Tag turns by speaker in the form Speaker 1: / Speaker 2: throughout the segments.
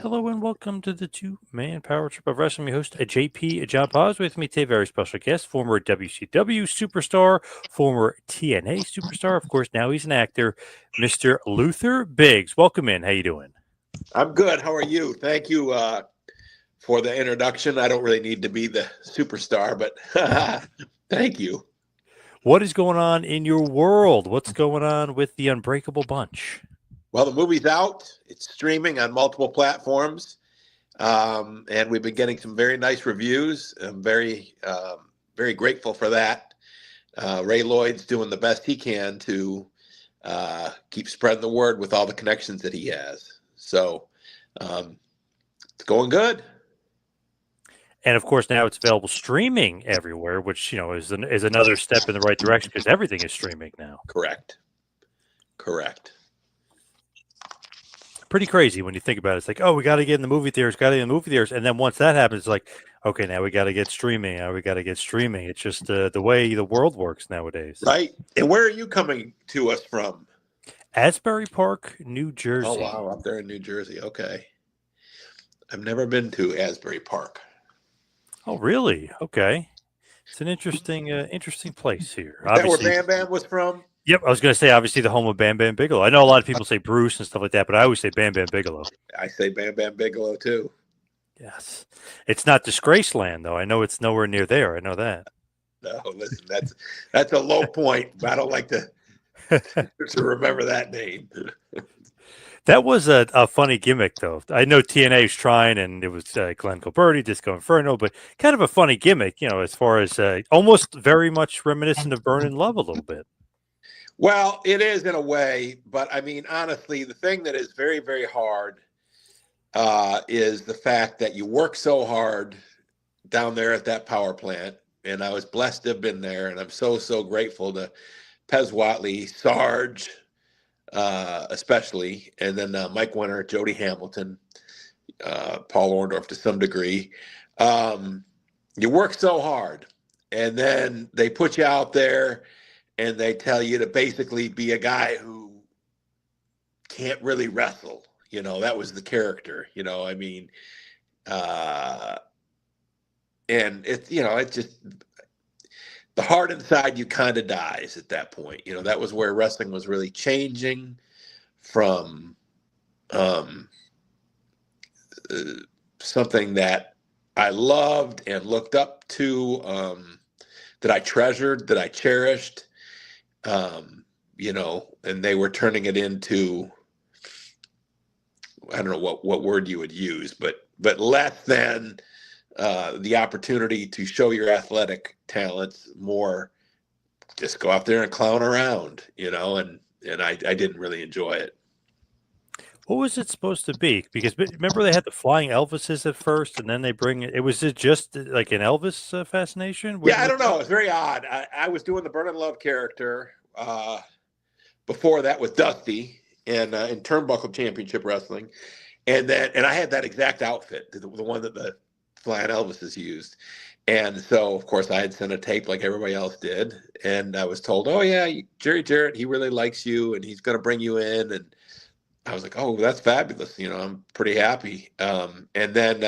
Speaker 1: Hello and welcome to the two-man power trip of wrestling. Your host, JP John Poz, with me today, very special guest, former WCW superstar, former TNA superstar. Of course, now he's an actor, Mr. Luther Biggs. Welcome in. How you doing?
Speaker 2: I'm good. How are you? Thank you for the introduction. I don't really need to be the superstar, but thank you.
Speaker 1: What is going on in your world? What's going on with the Unbreakable Bunch?
Speaker 2: Well, the movie's out. It's streaming on multiple platforms, and we've been getting some very nice reviews. I'm very grateful for that. Ray Lloyd's doing the best he can to keep spreading the word with all the connections that he has. So it's going good.
Speaker 1: And of course, now it's available streaming everywhere, which is another step in the right direction because everything is streaming now.
Speaker 2: Correct.
Speaker 1: Pretty crazy when you think about it. It's like, oh, we got to get in the movie theaters, and then once that happens, it's like, okay, now we got to get streaming. It's just the way the world works nowadays.
Speaker 2: Right. And where are you coming to us from?
Speaker 1: Asbury Park, New Jersey.
Speaker 2: Oh, wow. Up there in New Jersey. Okay. I've never been to Asbury Park.
Speaker 1: Oh, really? Okay. It's an interesting place here.
Speaker 2: Is that where Bam Bam was from?
Speaker 1: Yep. I was going to say, obviously, the home of Bam Bam Bigelow. I know a lot of people say Bruce and stuff like that, but I always say Bam Bam Bigelow.
Speaker 2: I say Bam Bam Bigelow, too.
Speaker 1: Yes. It's not Disgraceland, though. I know it's nowhere near there. I know that.
Speaker 2: No, listen, that's a low point. I don't like to remember that name.
Speaker 1: That was a funny gimmick, though. I know TNA was trying, and it was Glenn Gilberti, Disco Inferno, but kind of a funny gimmick, as far as almost very much reminiscent of Burn in Love a little bit.
Speaker 2: Well, it is in a way, but I mean, honestly, the thing that is very, very hard is the fact that you work so hard down there at that power plant, and I was blessed to have been there, and I'm so grateful to Pez Whatley, Sarge, especially, and then Mike Winter, Jody Hamilton, Paul Orndorff to some degree. You work so hard, and then they put you out there and they tell you to basically be a guy who can't really wrestle. That was the character, I mean, and it's just the heart inside you kind of dies at that point. That was where wrestling was really changing from something that I loved and looked up to, that I treasured, that I cherished, and they were turning it into, I don't know what word you would use, but less than the opportunity to show your athletic talents, more just go out there and clown around, and I didn't really enjoy it.
Speaker 1: What was it supposed to be? Because remember they had the flying Elvises at first, and then they bring it. Was it just like an Elvis fascination?
Speaker 2: Yeah, I don't know. It's very odd. I was doing the Burn in Love character before that with Dusty in Turnbuckle Championship Wrestling, and I had that exact outfit, the one that the Flying Elvises used. And so, of course, I had sent a tape like everybody else did. And I was told, oh, yeah, Jerry Jarrett, he really likes you and he's going to bring you in. And I was like, oh, that's fabulous. I'm pretty happy. And then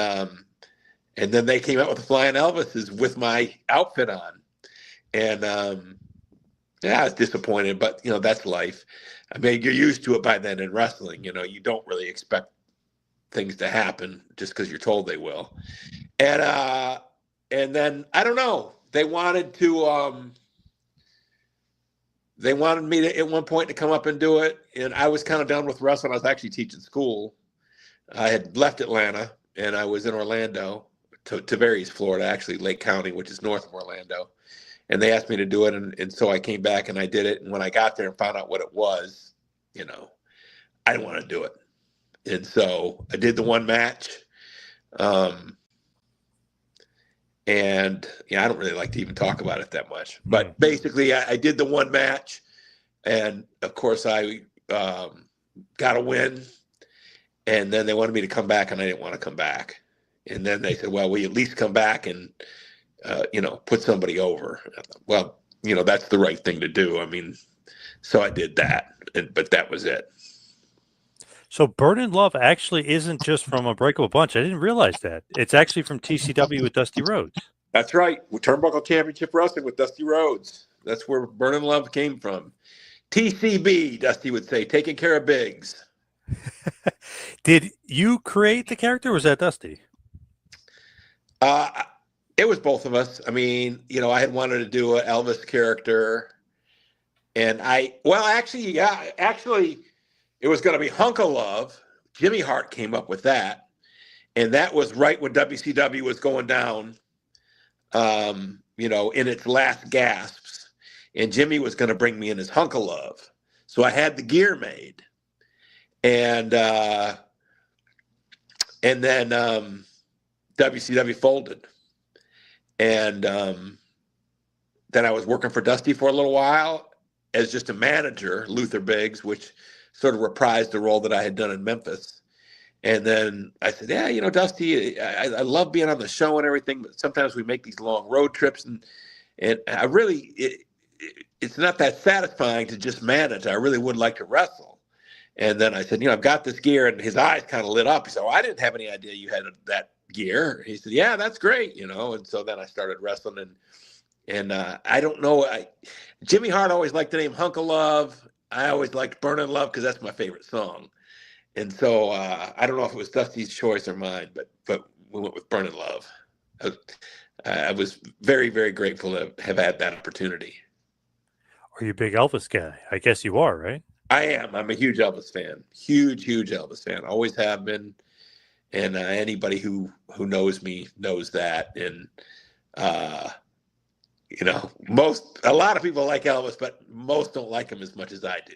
Speaker 2: they came out with the Flying Elvises with my outfit on. And yeah, I was disappointed, but, that's life. I mean, you're used to it by then in wrestling. You don't really expect things to happen just because you're told they will. And then I don't know. They wanted me to at one point to come up and do it, and I was kind of done with wrestling. I was actually teaching school. I had left Atlanta and I was in Orlando, Tavares, Florida, actually Lake County, which is north of Orlando. And they asked me to do it, and so I came back and I did it. And when I got there and found out what it was, I didn't want to do it. And so I did the one match. And I don't really like to even talk about it that much. But basically, I did the one match. And, of course, I got a win. And then they wanted me to come back, and I didn't want to come back. And then they said, well, will you at least come back and, put somebody over? Well, that's the right thing to do. I mean, so I did that. But that was it.
Speaker 1: So Burnin' Love actually isn't just from Unbreakable Bunch. I didn't realize that. It's actually from TCW with Dusty Rhodes.
Speaker 2: That's right. With Turnbuckle Championship Wrestling with Dusty Rhodes. That's where Burnin' Love came from. TCB, Dusty would say, taking care of Biggs.
Speaker 1: Did you create the character, or was that Dusty?
Speaker 2: It was both of us. I mean, I had wanted to do an Elvis character. And actually, it was going to be Hunk of Love. Jimmy Hart came up with that. And that was right when WCW was going down, in its last gasps. And Jimmy was going to bring me in as Hunk of Love. So I had the gear made. And then WCW folded. And then I was working for Dusty for a little while as just a manager, Luther Biggs, which sort of reprised the role that I had done in Memphis. And then I said, yeah, Dusty, I love being on the show and everything, but sometimes we make these long road trips, and I really, it's not that satisfying to just manage. I really would like to wrestle. And then I said, I've got this gear, and his eyes kind of lit up. He said, I didn't have any idea you had that gear. He said, yeah, that's great, and so then I started wrestling, and I don't know, Jimmy Hart always liked the name Hunk of Love. I always liked Burnin' Love because that's my favorite song. And so I don't know if it was Dusty's choice or mine, but we went with Burnin' Love. I was very, very grateful to have had that opportunity.
Speaker 1: Are you a big Elvis guy? I guess you are, right?
Speaker 2: I am. I'm a huge Elvis fan. Huge, huge Elvis fan. Always have been. And anybody who knows me knows that. And a lot of people like Elvis, but most don't like him as much as I do.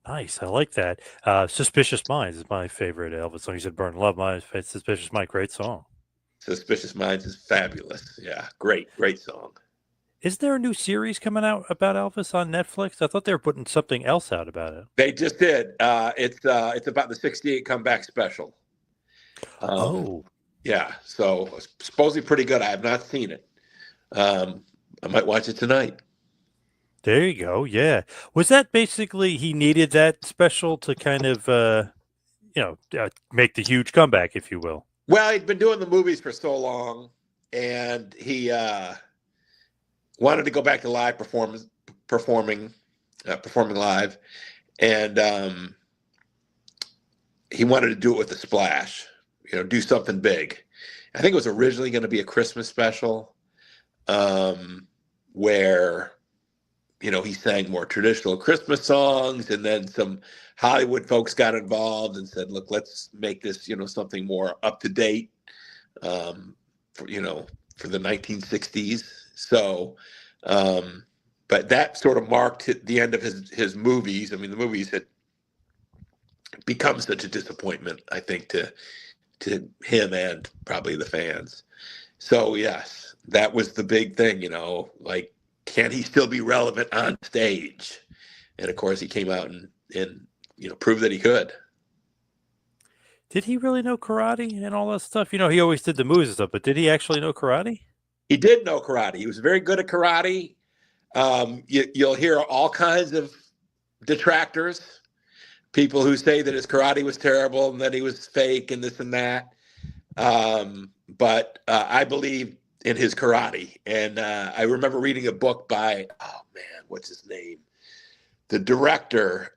Speaker 1: Nice. I like that. Suspicious Minds is my favorite Elvis song. You said Burn Love. My Suspicious Mind, great song.
Speaker 2: Suspicious Minds is fabulous. Yeah, great song.
Speaker 1: Is there a new series coming out about Elvis on Netflix? I thought they were putting something else out about it.
Speaker 2: They just did. It's about the 68 comeback special. Yeah. So supposedly pretty good. I have not seen it. I might watch it tonight.
Speaker 1: There you go. Yeah. Was that basically he needed that special to kind of, make the huge comeback, if you will?
Speaker 2: Well, he'd been doing the movies for so long, and he wanted to go back to live performing live, and he wanted to do it with a splash, do something big. I think it was originally going to be a Christmas special, where he sang more traditional Christmas songs, and then some Hollywood folks got involved and said, look, let's make this, something more up to date, for the 1960s. So, but that sort of marked the end of his movies. I mean, the movies had become such a disappointment, I think, to him and probably the fans. So yes, that was the big thing, like, can he still be relevant on stage? And of course he came out and proved that he could.
Speaker 1: Did he really know karate and all that stuff? He always did the moves and stuff, but did he actually know karate?
Speaker 2: He did know karate. He was very good at karate. You'll hear all kinds of detractors, people who say that his karate was terrible and that he was fake and this and that. But I believe in his karate. And I remember reading a book by, what's his name? The director.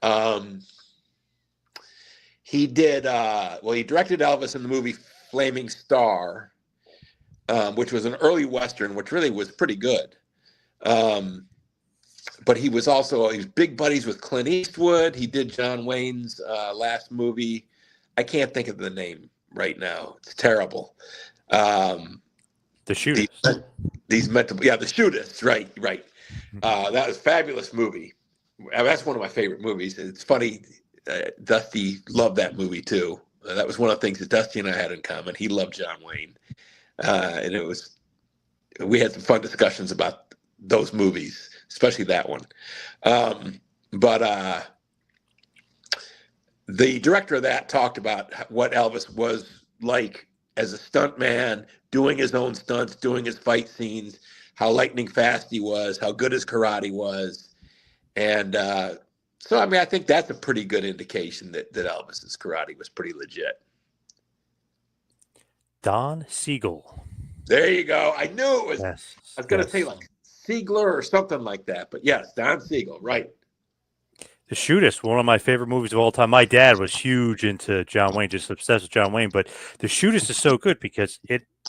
Speaker 2: He did, he directed Elvis in the movie Flaming Star, which was an early Western, which really was pretty good. But he was big buddies with Clint Eastwood. He did John Wayne's last movie. I can't think of the name right now. It's terrible.
Speaker 1: The Shootist.
Speaker 2: The Shootist. Right. That was a fabulous movie. That's one of my favorite movies. It's funny. Dusty loved that movie too. That was one of the things that Dusty and I had in common. He loved John Wayne, and we had some fun discussions about those movies, especially that one. But the director of that talked about what Elvis was like as a stuntman, doing his own stunts, doing his fight scenes, how lightning fast he was, how good his karate was. And So, I mean, I think that's a pretty good indication that Elvis's karate was pretty legit.
Speaker 1: Don Siegel.
Speaker 2: There you go. I knew it was.
Speaker 1: Yes.
Speaker 2: I was going to say like Siegler or something like that, but yes, Don Siegel, right?
Speaker 1: The Shootist, one of my favorite movies of all time. My dad was huge into John Wayne, just obsessed with John Wayne. But The Shootist is so good because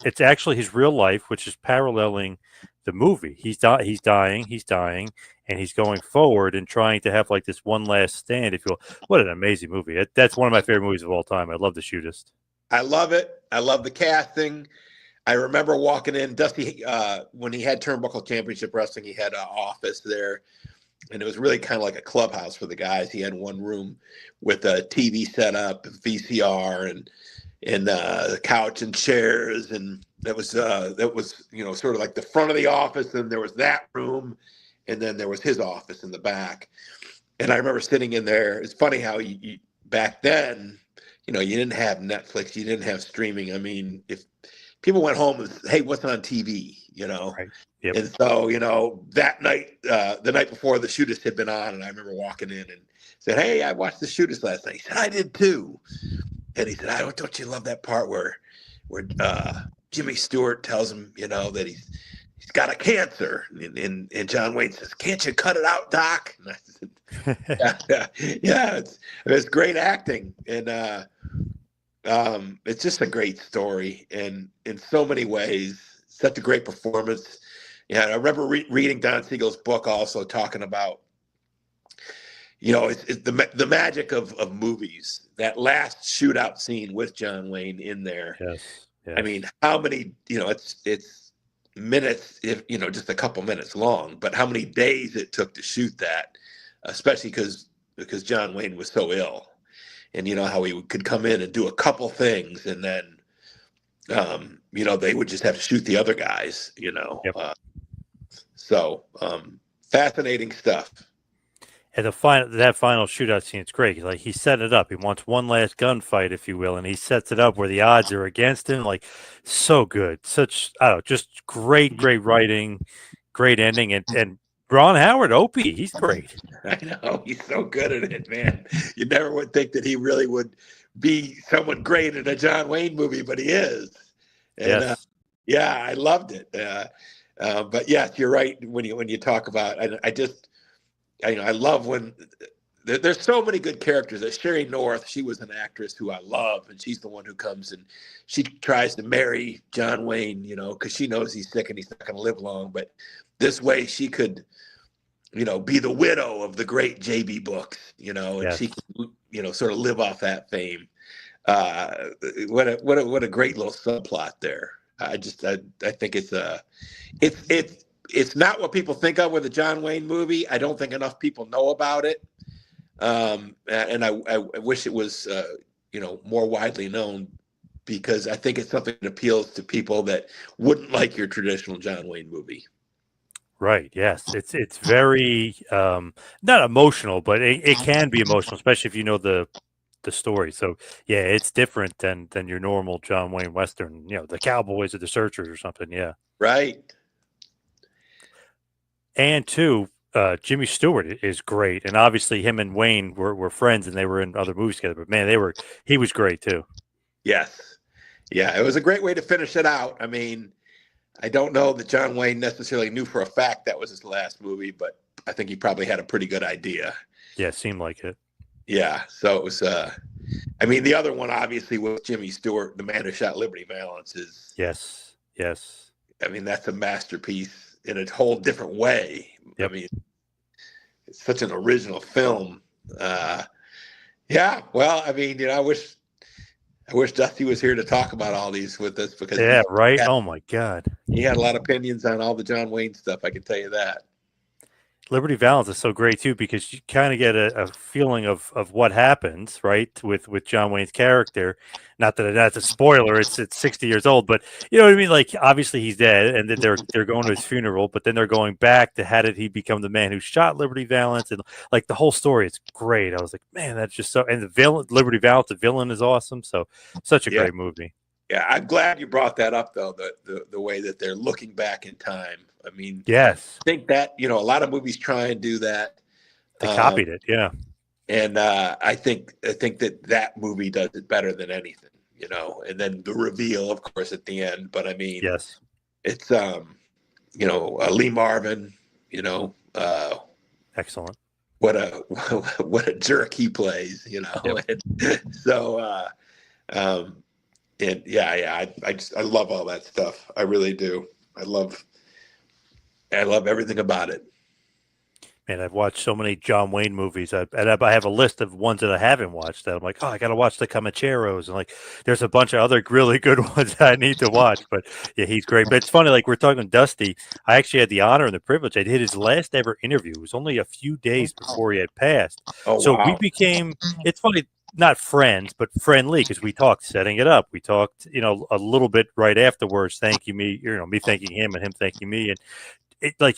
Speaker 1: it's actually his real life, which is paralleling the movie. He's dying, and he's going forward and trying to have like this one last stand. If you will, what an amazing movie! That's one of my favorite movies of all time. I love The Shootist.
Speaker 2: I love it. I love the casting. I remember walking in, Dusty, when he had Turnbuckle Championship Wrestling, he had an office there, and it was really kind of like a clubhouse for the guys. He had one room with a TV setup, VCR, and the couch and chairs, and that was sort of like the front of the office, and there was that room, and then there was his office in the back. And I remember sitting in there. It's funny how you back then, you didn't have Netflix, you didn't have streaming. I mean, if people went home and said, hey, what's on TV?
Speaker 1: Right. Yep.
Speaker 2: And so, that night, the night before, The Shootist had been on, and I remember walking in and said, hey, I watched The Shootist last night. He said, I did too. And he said, don't you love that part where Jimmy Stewart tells him, that he's got a cancer, and John Wayne says, can't you cut it out, Doc? And I said, yeah, it's great acting, and it's just a great story, and in so many ways, such a great performance. Yeah, I remember reading Don Siegel's book, also talking about, it's the magic of movies. That last shootout scene with John Wayne in there.
Speaker 1: Yes.
Speaker 2: I mean, how many? It's minutes, if just a couple minutes long, but how many days it took to shoot that, especially because John Wayne was so ill. And how he could come in and do a couple things, and then, they would just have to shoot the other guys.
Speaker 1: Yep.
Speaker 2: Fascinating stuff.
Speaker 1: And that final shootout scene, it's great. Like, he set it up. He wants one last gunfight, if you will, and he sets it up where the odds are against him. Like, so good. Just great writing, great ending, and Ron Howard, Opie, he's great.
Speaker 2: I know, he's so good at it, man. You never would think that he really would be someone great in a John Wayne movie, but he is. And
Speaker 1: yes.
Speaker 2: I loved it. But yes, you're right when you talk about. I love when there's so many good characters. Sherry North, she was an actress who I love, and she's the one who comes and she tries to marry John Wayne, because she knows he's sick and he's not going to live long, but this way she could, be the widow of the great J.B. Books, and yes. She could, sort of live off that fame. What a great little subplot there. I think it's not what people think of with a John Wayne movie. I don't think enough people know about it. And I wish it was, more widely known, because I think it's something that appeals to people that wouldn't like your traditional John Wayne movie.
Speaker 1: Right. Yes. It's very not emotional, but it can be emotional, especially if you know the story. So yeah, it's different than your normal John Wayne Western, the Cowboys or the Searchers or something. Yeah.
Speaker 2: Right.
Speaker 1: And two, Jimmy Stewart is great. And obviously him and Wayne were friends, and they were in other movies together, but man, he was great too.
Speaker 2: Yes. Yeah. It was a great way to finish it out. I mean, I don't know that John Wayne necessarily knew for a fact that was his last movie, but I think he probably had a pretty good idea.
Speaker 1: Yeah, it seemed like it.
Speaker 2: Yeah, so it was. The other one obviously was Jimmy Stewart, The Man Who Shot Liberty Valance.
Speaker 1: Yes.
Speaker 2: I mean, that's a masterpiece in a whole different way.
Speaker 1: Yep.
Speaker 2: I mean, it's such an original film. Well, I wish Dusty was here to talk about all these with us, because
Speaker 1: right. Oh my God,
Speaker 2: he had a lot of opinions on all the John Wayne stuff. I can tell you that.
Speaker 1: Liberty Valance is so great too, because you kind of get a feeling of what happens, right, with John Wayne's character. Not that that's a spoiler; it's 60 years old, but you know what I mean. Like, obviously he's dead, and then they're going to his funeral, but then they're going back to how did he become the man who shot Liberty Valance, and like the whole story. It's great. I was like, man, that's just so. And the villain, Liberty Valance, the villain, is awesome. So such a great movie.
Speaker 2: Yeah, I'm glad you brought that up, though, the way that they're looking back in time. I mean,
Speaker 1: yes,
Speaker 2: I think that, a lot of movies try and do that.
Speaker 1: They copied it, yeah.
Speaker 2: And I think that movie does it better than anything, you know. And then the reveal, of course, at the end. But I mean,
Speaker 1: Yes,
Speaker 2: it's Lee Marvin, you know,
Speaker 1: excellent.
Speaker 2: what a what a jerk he plays, you know.
Speaker 1: Yep.
Speaker 2: And so and I love all that stuff. I really do. I love everything about it.
Speaker 1: Man, I've watched so many John Wayne movies, and I have a list of ones that I haven't watched that I'm like, oh, I got to watch the Comancheros, and like, there's a bunch of other really good ones that I need to watch. But yeah, he's great. But it's funny, like we're talking Dusty. I actually had the honor and the privilege. I did his last ever interview. It was only a few days before he had passed.
Speaker 2: Oh,
Speaker 1: so
Speaker 2: wow.
Speaker 1: we became. It's funny. Not friends, but friendly, because we talked setting it up. We talked, a little bit right afterwards. Thank you, me thanking him and him thanking me, and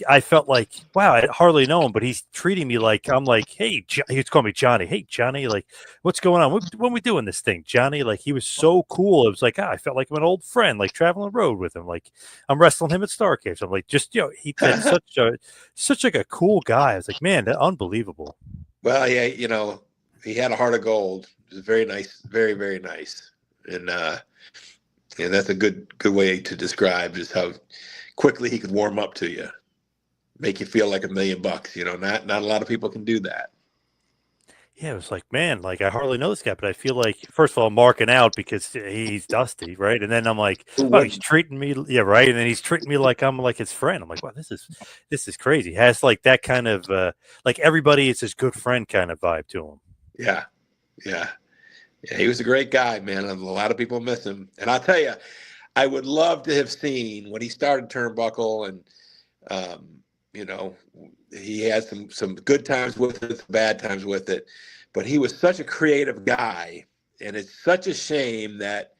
Speaker 1: I felt like, wow, I hardly know him, but he's treating me like I'm like, hey, he's calling me Johnny. Hey, Johnny, like, what's going on? When we doing this thing, Johnny? Like, he was so cool. It was like, I felt like I'm an old friend, like traveling the road with him. Like, I'm wrestling him at Starcade. So I'm like, just he said such like a cool guy. I was like, man, unbelievable.
Speaker 2: Well, yeah, he had a heart of gold. It was very nice, very, very nice. And that's a good way to describe just how quickly he could warm up to you, make you feel like $1 million. Not a lot of people can do that.
Speaker 1: Yeah, it was like, man, like I hardly know this guy, but I feel like, first of all, I'm marking out because he's Dusty, right? And then I'm like, oh, he's treating me, yeah, right. And then he's treating me like I'm like his friend. I'm like, wow, this is crazy. He has like that kind of like everybody is his good friend kind of vibe to him.
Speaker 2: Yeah. He was a great guy, man. A lot of people miss him, and I'll tell you, I would love to have seen when he started Turnbuckle, and he had some good times with it, some bad times with it, but he was such a creative guy, and it's such a shame that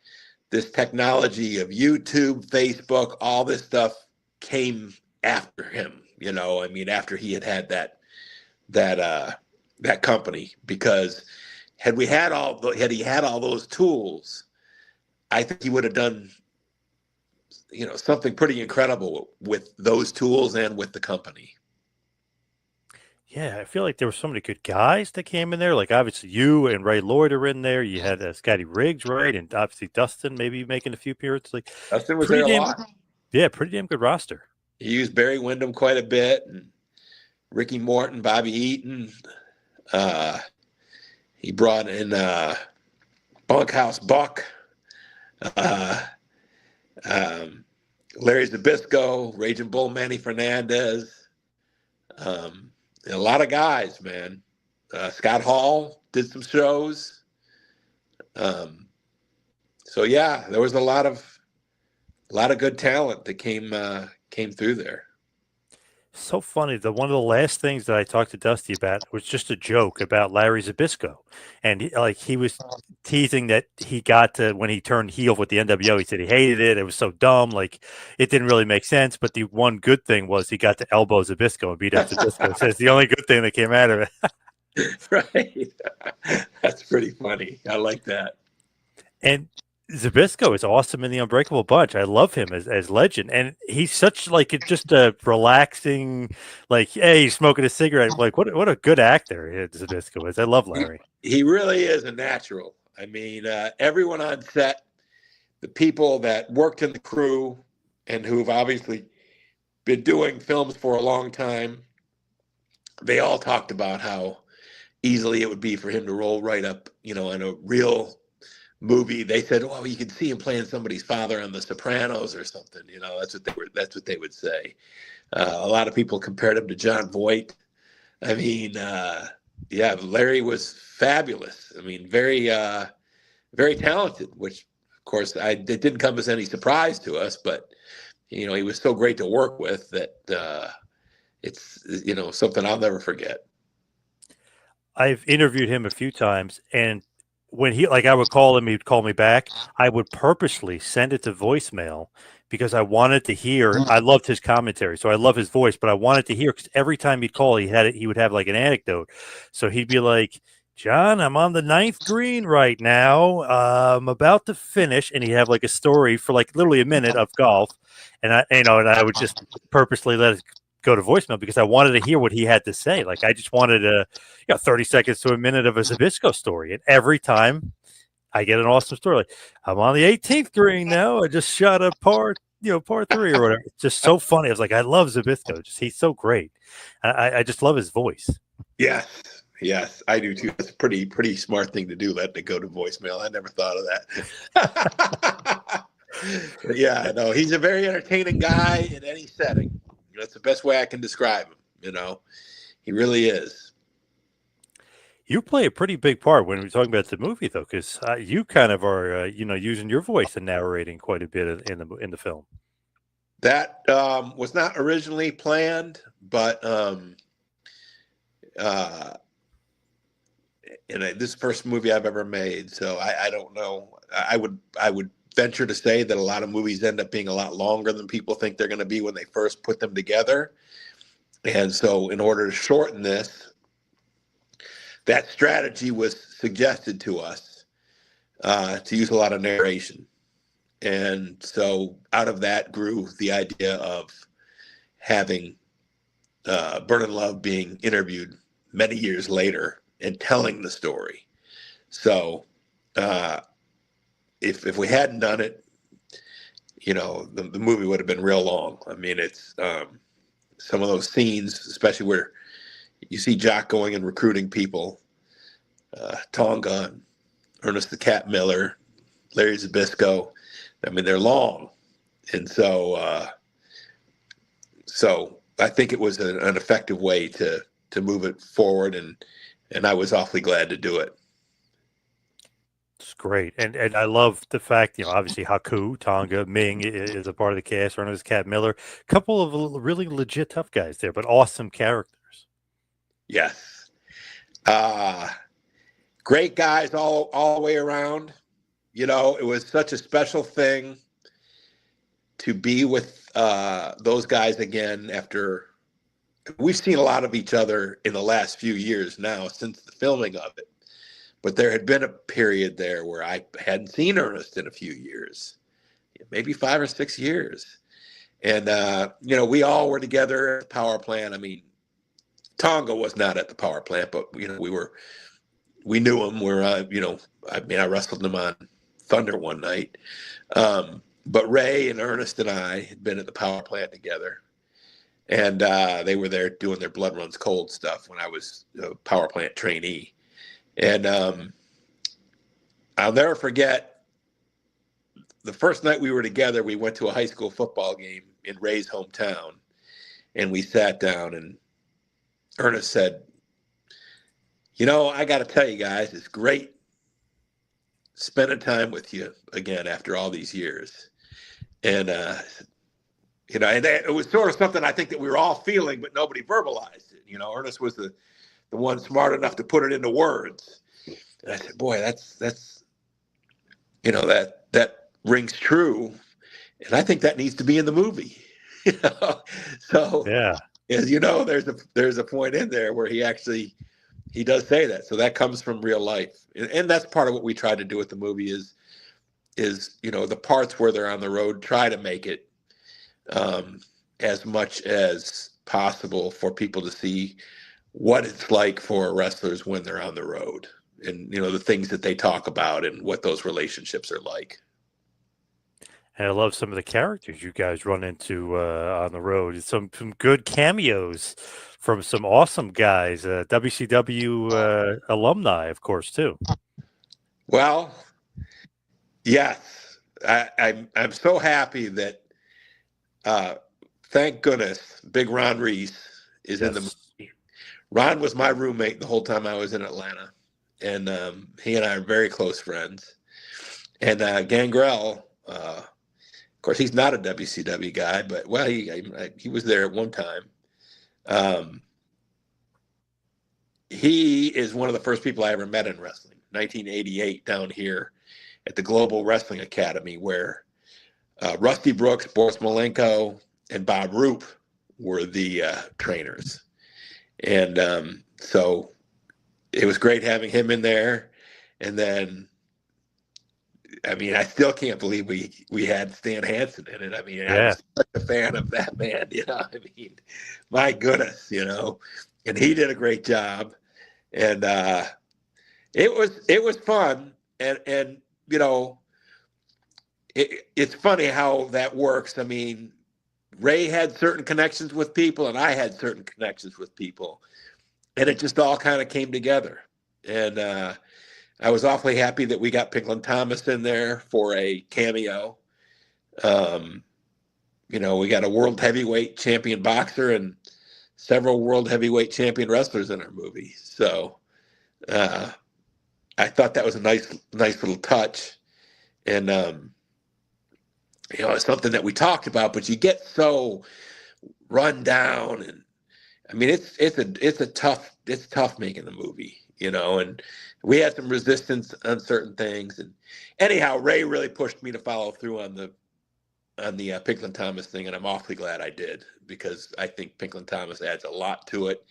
Speaker 2: this technology of YouTube, Facebook, all this stuff came after him. After he had that company, because had he had all those tools, I think he would have done something pretty incredible with those tools and with the company.
Speaker 1: Yeah, I feel like there were so many good guys that came in there. Like, obviously, you and Ray Lloyd are in there. You had Scotty Riggs, right? And obviously Dustin maybe making a few appearances. Like,
Speaker 2: Dustin was there a lot.
Speaker 1: Yeah, pretty damn good roster.
Speaker 2: He used Barry Windham quite a bit, and Ricky Morton, Bobby Eaton. He brought in Bunkhouse Buck. Larry Zbyszko, Raging Bull Manny Fernandez, a lot of guys, man. Scott Hall did some shows. So yeah, there was a lot of good talent that came through there.
Speaker 1: So funny. One of the last things that I talked to Dusty about was just a joke about Larry Zbyszko, and he was teasing that he got to, when he turned heel with the NWO, he said he hated it. It was so dumb, like it didn't really make sense. But the one good thing was he got to elbow Zbyszko and beat up Zbyszko. So it's the only good thing that came out of it.
Speaker 2: Right. That's pretty funny. I like that.
Speaker 1: And Zbyszko is awesome in the Unbreakable Bunch. I love him as Legend, and he's such just a relaxing, like, hey, he's smoking a cigarette. Like, what a good actor Zbyszko is. I love Larry.
Speaker 2: He really is a natural. I mean, everyone on set, the people that worked in the crew, and who've obviously been doing films for a long time, they all talked about how easily it would be for him to roll right up, in a real movie. They said, "Oh, you can see him playing somebody's father on The Sopranos or something." That's what they would say. A lot of people compared him to John Voight. I mean, Larry was fabulous. I mean, very, very talented. Which, of course, it didn't come as any surprise to us. But he was so great to work with that it's something I'll never forget.
Speaker 1: I've interviewed him a few times, and when I would call him, he'd call me back. I would purposely send it to voicemail because I wanted to hear. I loved his commentary, so I love his voice, but I wanted to hear, because every time he'd call, he would have like an anecdote. So he'd be like, "John, I'm on the 9th green right now. I'm about to finish," and he'd have like a story for like literally a minute of golf, and I would just purposely let it go to voicemail because I wanted to hear what he had to say. Like I just wanted 30 seconds to a minute of a Zabisco story. And every time I get an awesome story, like I'm on the 18th green now. I just shot a part 3 or whatever. It's just so funny. I was like, I love Zabisco. He's so great. I just love his voice.
Speaker 2: Yes, I do too. That's a pretty smart thing to do. Let it go to voicemail. I never thought of that. Yeah, no, he's a very entertaining guy in any setting. That's the best way I can describe him. He really is.
Speaker 1: You play a pretty big part when we're talking about the movie, though, because you kind of are, using your voice and narrating quite a bit in the film.
Speaker 2: That was not originally planned, but this is the first movie I've ever made, so I don't know. I would venture to say that a lot of movies end up being a lot longer than people think they're going to be when they first put them together. And so in order to shorten this, that strategy was suggested to us to use a lot of narration. And so out of that grew the idea of having Vernon Love being interviewed many years later and telling the story. So if we hadn't done it, the movie would have been real long. I mean, it's some of those scenes, especially where you see Jock going and recruiting people, Tonga, Ernest the Cat Miller, Larry Zabisco. I mean, they're long. And so I think it was an effective way to move it forward, and I was awfully glad to do it.
Speaker 1: It's great. And I love the fact, obviously Haku, Tonga, Ming is a part of the cast, Ernest Cat Miller, a couple of really legit tough guys there, but awesome characters.
Speaker 2: Yes. Great guys all the way around. It was such a special thing to be with those guys again after we've seen a lot of each other in the last few years now since the filming of it. But there had been a period there where I hadn't seen Ernest in a few years, maybe 5 or 6 years. And, we all were together at the power plant. I mean, Tonga was not at the power plant, but, we knew him. I wrestled him on Thunder one night. But Ray and Ernest and I had been at the power plant together. And they were there doing their blood runs cold stuff when I was a power plant trainee. And I'll never forget the first night we were together, we went to a high school football game in Ray's hometown, and we sat down, and Ernest said, I got to tell you guys, it's great spending time with you again after all these years. And, and it was sort of something I think that we were all feeling, but nobody verbalized it. Ernest was the one smart enough to put it into words. And I said, boy, that's that rings true. And I think that needs to be in the movie. So
Speaker 1: yeah,
Speaker 2: as there's a point in there where he does say that. So that comes from real life. And that's part of what we try to do with the movie is the parts where they're on the road, try to make it as much as possible for people to see what it's like for wrestlers when they're on the road, and the things that they talk about and what those relationships are like.
Speaker 1: And I love some of the characters you guys run into on the road. Some good cameos from some awesome guys, WCW alumni, of course, too.
Speaker 2: Well, yes, I'm so happy that thank goodness Big Ron Reese is in the movie. Ron was my roommate the whole time I was in Atlanta, and he and I are very close friends. And Gangrel, of course, he's not a WCW guy, but he was there at one time. He is one of the first people I ever met in wrestling, 1988, down here at the Global Wrestling Academy, where Rusty Brooks, Boris Malenko, and Bob Roop were the trainers. And so it was great having him in there. And then I mean, I still can't believe we had Stan Hansen in it. I mean, I
Speaker 1: Yeah.
Speaker 2: was such a fan of that man. I mean, my goodness, and he did a great job, and it was fun, and it's funny how that works. I mean, Ray had certain connections with people, and I had certain connections with people, and it just all kind of came together. And I was awfully happy that we got Pinklon Thomas in there for a cameo. We got a world heavyweight champion boxer and several world heavyweight champion wrestlers in our movie. So I thought that was a nice little touch. And, it's something that we talked about, but you get so run down. And I mean, it's tough making the movie, and we had some resistance on certain things. And anyhow, Ray really pushed me to follow through on the Pinklon Thomas thing, and I'm awfully glad I did, because I think Pinklon Thomas adds a lot to it.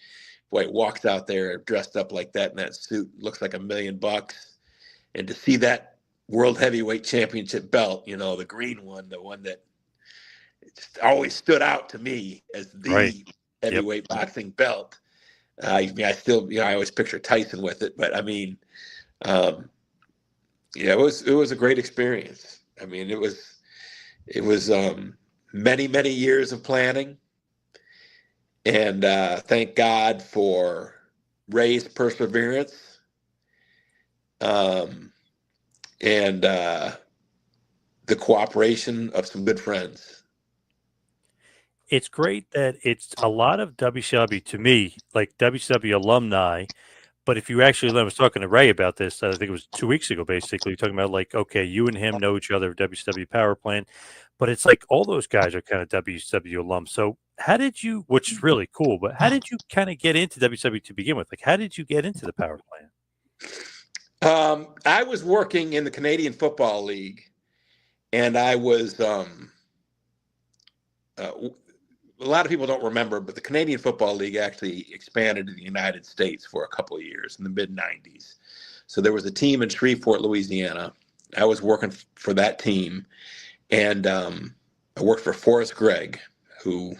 Speaker 2: Boy, he walks out there dressed up like that in that suit, looks like $1 million. And to see that World Heavyweight Championship belt, the green one, the one that just always stood out to me as the
Speaker 1: Right.
Speaker 2: heavyweight boxing belt. I still, I always picture Tyson with it, but I mean, it was a great experience. I mean, it was many, many years of planning, and thank God for Ray's perseverance, and the cooperation of some good friends.
Speaker 1: It's great that it's a lot of WCW, to me, like WCW alumni. But if you actually, I was talking to Ray about this, I think it was 2 weeks ago, basically, talking about like, okay, you and him know each other, WCW Power Plant, but it's like all those guys are kind of WCW alums. So how did you, which is really cool, but how did you kind of get into WCW to begin with? Like, how did you get into the Power Plant?
Speaker 2: I was working in the Canadian Football League, and I was, a lot of people don't remember, but the Canadian Football League actually expanded in the United States for a couple of years in the mid-'90s. So there was a team in Shreveport, Louisiana. I was working for that team, and I worked for Forrest Gregg, who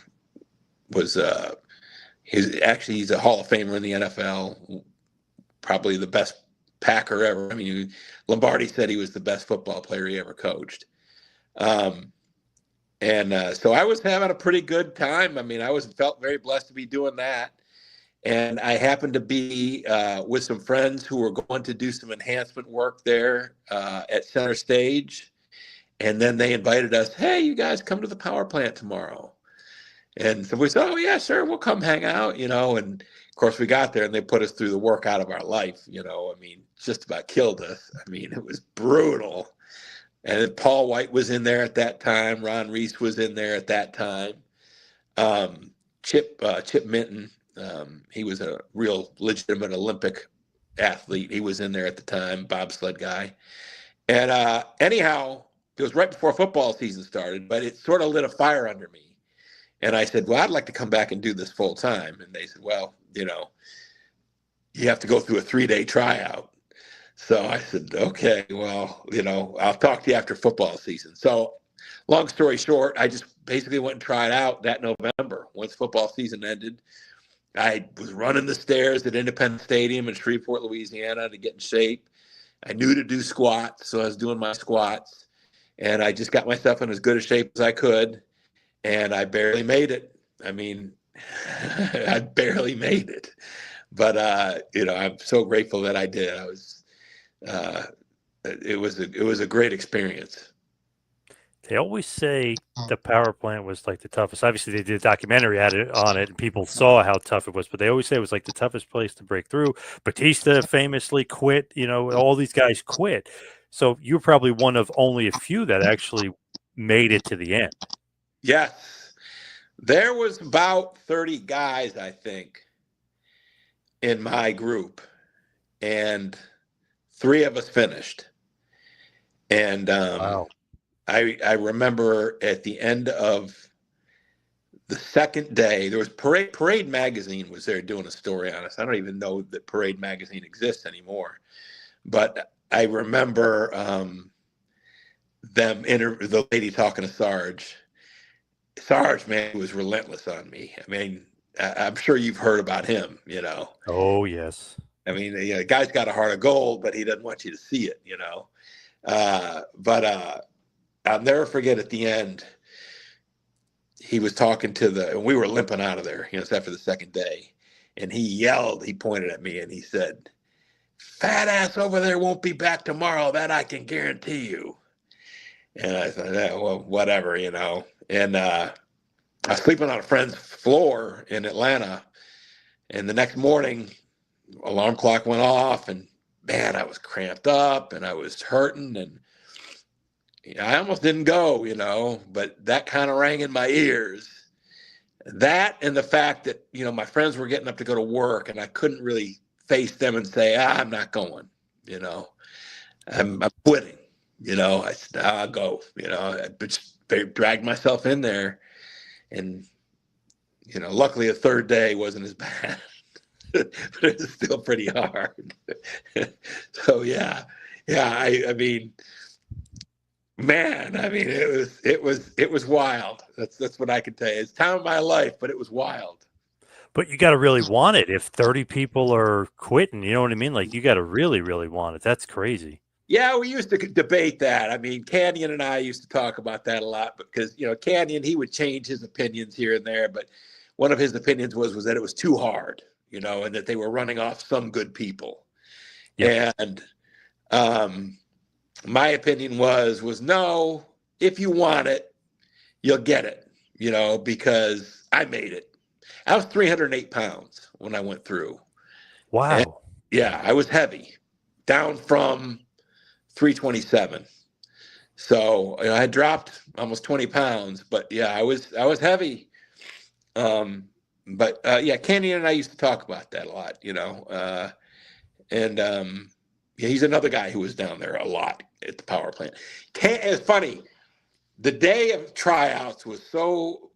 Speaker 2: was he's a Hall of Famer in the NFL, probably the best Packer ever. I mean, Lombardi said he was the best football player he ever coached. So I was having a pretty good time. I mean, felt very blessed to be doing that. And I happened to be with some friends who were going to do some enhancement work there at Center Stage. And then they invited us, hey, you guys come to the power plant tomorrow. And so we said, oh, yeah, sure, we'll come hang out, and of course we got there and they put us through the workout of our life, I mean, just about killed us. I mean, it was brutal. And then Paul White was in there at that time. Ron Reese was in there at that time. Chip Minton, he was a real legitimate Olympic athlete. He was in there at the time, bobsled guy. And anyhow, it was right before football season started, but it sort of lit a fire under me. And I said, well, I'd like to come back and do this full time. And they said, well, you have to go through a 3-day tryout. So I said, okay, well, I'll talk to you after football season. So long story short, I just basically went and tried out that November. Once football season ended, I was running the stairs at Independence Stadium in Shreveport, Louisiana to get in shape. I knew to do squats, so I was doing my squats. And I just got myself in as good a shape as I could. And I barely made it. I mean, I barely made it. But, I'm so grateful that I did. It was a great experience.
Speaker 1: They always say the power plant was like the toughest. Obviously, they did a documentary on it, and people saw how tough it was. But they always say it was like the toughest place to break through. Batista famously quit. All these guys quit. So you're probably one of only a few that actually made it to the end.
Speaker 2: Yes, there was about 30 guys, I think, in my group, and 3 of us finished. And
Speaker 1: Wow.
Speaker 2: I remember at the end of the second day, there was Parade Magazine was there doing a story on us. I don't even know that Parade Magazine exists anymore. But I remember the lady talking to Sarge. Sarge, man, was relentless on me. I mean, I'm sure you've heard about him, you know.
Speaker 1: Oh, yes.
Speaker 2: I mean, the guy's got a heart of gold, but he doesn't want you to see it, you know. But I'll never forget at the end, he was talking and we were limping out of there, you know, it's after the second day. And he pointed at me and he said, "Fat ass over there won't be back tomorrow. That I can guarantee you." And I thought, yeah, well, whatever, you know. And I was sleeping on a friend's floor in Atlanta. And the next morning, alarm clock went off. And, man, I was cramped up and I was hurting. And I almost didn't go, you know. But that kind of rang in my ears. That and the fact that, you know, my friends were getting up to go to work. And I couldn't really face them and say, I'm not going, you know. I'm quitting. You know, I'll go, you know, I dragged myself in there and, you know, luckily the third day wasn't as bad, but it was still pretty hard. So, yeah, I mean, man, I mean, it was wild. That's what I can tell you. It's time of my life, but it was wild.
Speaker 1: But you got to really want it. If 30 people are quitting, you know what I mean? Like, you got to really, really want it. That's crazy.
Speaker 2: Yeah, we used to debate that. I mean, Canyon and I used to talk about that a lot because, you know, Canyon, he would change his opinions here and there. But one of his opinions was that it was too hard, you know, and that they were running off some good people. Yep. And my opinion was no, if you want it, you'll get it, you know, because I made it. I was 308 pounds when I went through.
Speaker 1: Wow.
Speaker 2: And, yeah, I was heavy, down from 327. So, you know, I had dropped almost 20 pounds, but yeah, I was heavy. Yeah, Canyon and I used to talk about that a lot, you know. Yeah, he's another guy who was down there a lot at the power plant. It's funny. The day of tryouts was so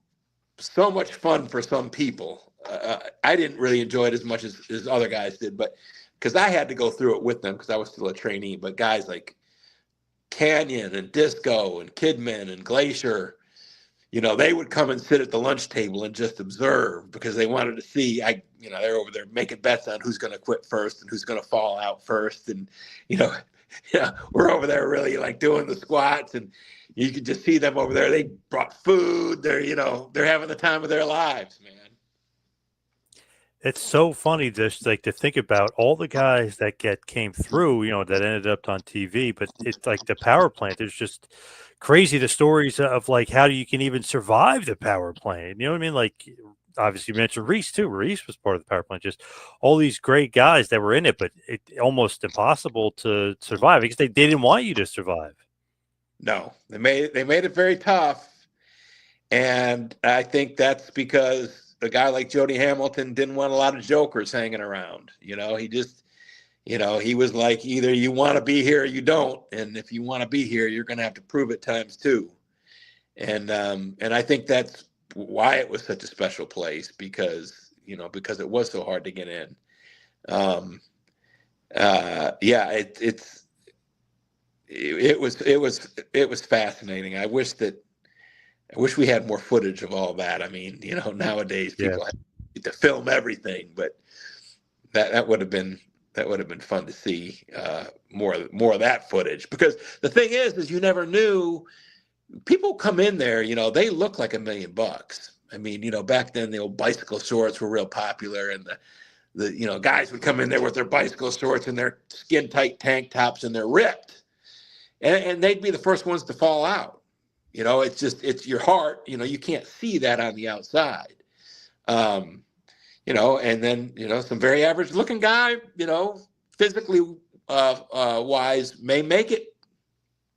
Speaker 2: much fun for some people. I didn't really enjoy it as much as other guys did, but because I had to go through it with them because I was still a trainee. But guys like Canyon and Disco and Kidman and Glacier, you know, they would come and sit at the lunch table and just observe because they wanted to see. They're over there making bets on who's going to quit first and who's going to fall out first. And, you know, yeah, we're over there really like doing the squats and you could just see them over there. They brought food. They're having the time of their lives, man.
Speaker 1: It's so funny just like to think about all the guys that came through, you know, that ended up on TV, but it's like the power plant. There's just crazy the stories of like how you can even survive the power plant. You know what I mean? Like obviously you mentioned Reese too. Reese was part of the power plant. Just all these great guys that were in it, but it almost impossible to survive because they didn't want you to survive.
Speaker 2: No, they made it very tough, and I think that's because a guy like Jody Hamilton didn't want a lot of jokers hanging around. You know, he just, you know, he was like, either you want to be here or you don't. And if you want to be here, you're going to have to prove it times two. And I think that's why it was such a special place because it was so hard to get in. It was fascinating. I wish we had more footage of all that. I mean, you know, nowadays people have to film everything, but that would have been fun to see more of that footage. Because the thing is you never knew. People come in there, you know, they look like $1 million. I mean, you know, back then the old bicycle shorts were real popular, and the you know guys would come in there with their bicycle shorts and their skin tight tank tops, and they're ripped, and they'd be the first ones to fall out. You know, it's your heart. You know, you can't see that on the outside. You know, and then, you know, some very average looking guy, you know, physically wise may make it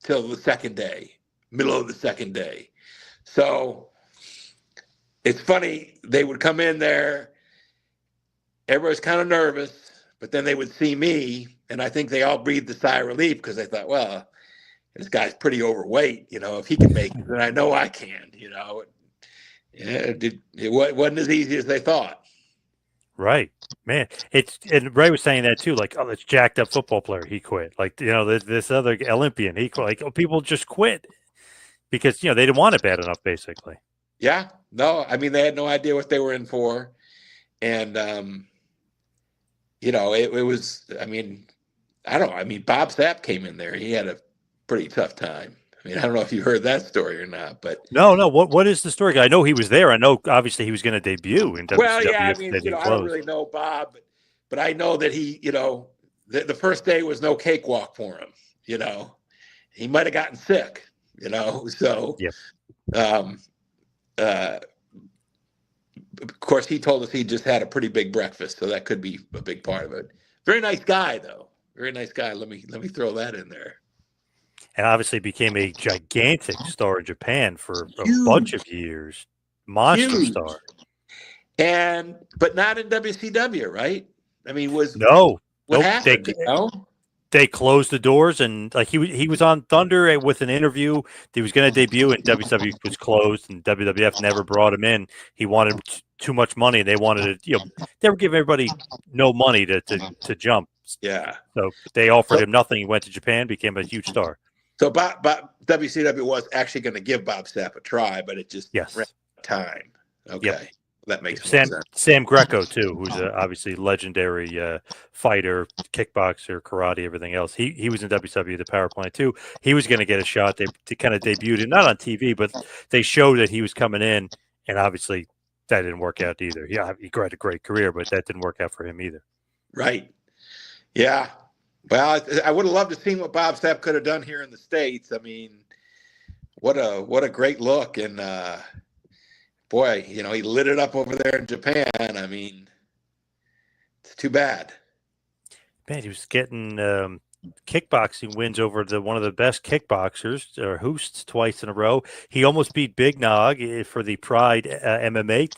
Speaker 2: till the second day, middle of the second day. So it's funny. They would come in there. Everybody's kind of nervous, but then they would see me. And I think they all breathed a sigh of relief because they thought, well, this guy's pretty overweight, you know, if he can make it, then I know I can, you know. It wasn't as easy as they thought.
Speaker 1: Right, man. It's and Ray was saying that too. Like, oh, this jacked up football player, he quit. Like, this other Olympian, he quit. Like, oh, people just quit because they didn't want it bad enough, basically.
Speaker 2: Yeah, no, I mean they had no idea what they were in for, and it was. I mean, I don't know. I mean, Bob Sapp came in there. He had a pretty tough time. I mean, I don't know if you heard that story or not, but
Speaker 1: No, no. What is the story? I know he was there. I know obviously he was going to debut in
Speaker 2: well, yeah,
Speaker 1: WCW
Speaker 2: I
Speaker 1: if
Speaker 2: mean,
Speaker 1: they didn't
Speaker 2: I don't
Speaker 1: close.
Speaker 2: really know Bob, but I know that he, the first day was no cakewalk for him. He might have gotten sick. So
Speaker 1: Yeah.
Speaker 2: um, uh, of course, he told us he just had a pretty big breakfast, so that could be a big part of it. Very nice guy, though. Very nice guy. Let me throw that in there.
Speaker 1: And obviously became a gigantic star in Japan for a bunch
Speaker 2: Huge,
Speaker 1: of years. Monster
Speaker 2: huge,
Speaker 1: star.
Speaker 2: but not in WCW, right? I mean,
Speaker 1: No,
Speaker 2: what
Speaker 1: nope.
Speaker 2: happened?
Speaker 1: They closed the doors, and like he was on Thunder with an interview. He was going to debut, and WCW was closed, and WWF never brought him in. He wanted too much money. They wanted to, they were giving everybody no money to jump.
Speaker 2: Yeah.
Speaker 1: So they offered him nothing. He went to Japan, became a huge star.
Speaker 2: So WCW was actually going to give Bob Sapp a try, but it just ran out of time. Okay.
Speaker 1: Yep.
Speaker 2: That makes more sense.
Speaker 1: Sam Greco too, who's obviously legendary fighter, kickboxer, karate, everything else. He was in WCW, the Power Plant too. He was going to get a shot. They kind of debuted him, not on TV, but they showed that he was coming in, and obviously that didn't work out either. Yeah, he had a great career, but that didn't work out for him either.
Speaker 2: Right. Yeah. Well, I would have loved to see what Bob Sapp could have done here in the States. I mean, what a great look, and boy, he lit it up over there in Japan. I mean, it's too bad.
Speaker 1: Man, he was getting kickboxing wins over one of the best kickboxers, or Hoosts, twice in a row. He almost beat Big Nog for the Pride MMA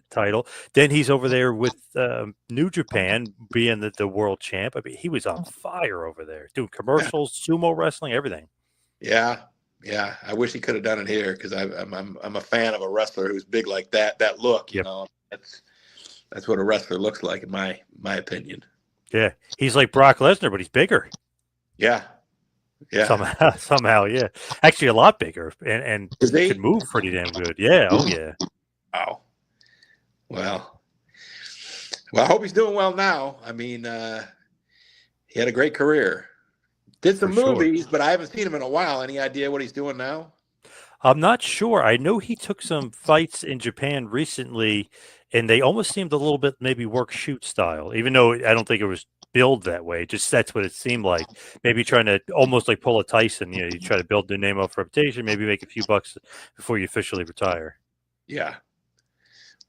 Speaker 1: title. Then he's over there with New Japan, being the world champ. I mean, he was on fire over there, doing commercials, sumo wrestling, everything.
Speaker 2: Yeah. Yeah, I wish he could have done it here because I'm a fan of a wrestler who's big like that. That look, that's what a wrestler looks like in my opinion.
Speaker 1: Yeah, he's like Brock Lesnar, but he's bigger.
Speaker 2: Yeah,
Speaker 1: somehow, yeah. Actually, a lot bigger, and could move pretty damn good. Yeah, oh yeah.
Speaker 2: Wow. Well, I hope he's doing well now. I mean, he had a great career. Did some movies, but I haven't seen him in a while. Any idea what he's doing now?
Speaker 1: I'm not sure. I know he took some fights in Japan recently, and they almost seemed a little bit maybe work shoot style, even though I don't think it was billed that way. Just that's what it seemed like. Maybe trying to almost like pull a Tyson. You try to build the name up for reputation, maybe make a few bucks before you officially retire.
Speaker 2: Yeah.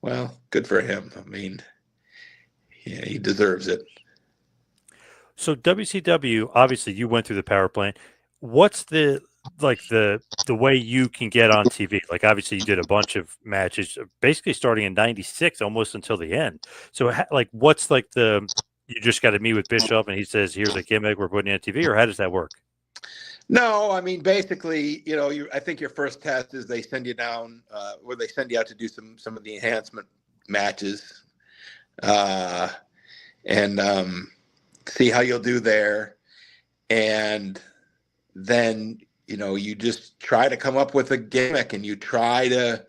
Speaker 2: Well, good for him. I mean, yeah, he deserves it.
Speaker 1: So WCW, obviously, you went through the power plant. What's the way you can get on TV? Like, obviously, you did a bunch of matches, basically starting in '96, almost until the end. So, what's you just got to meet with Bischoff, and he says, "Here's a gimmick we're putting on TV," or how does that work?
Speaker 2: No, I mean, basically, I think your first test is they send you down, where they send you out to do some of the enhancement matches, and see how you'll do there. And then, you just try to come up with a gimmick, and you try to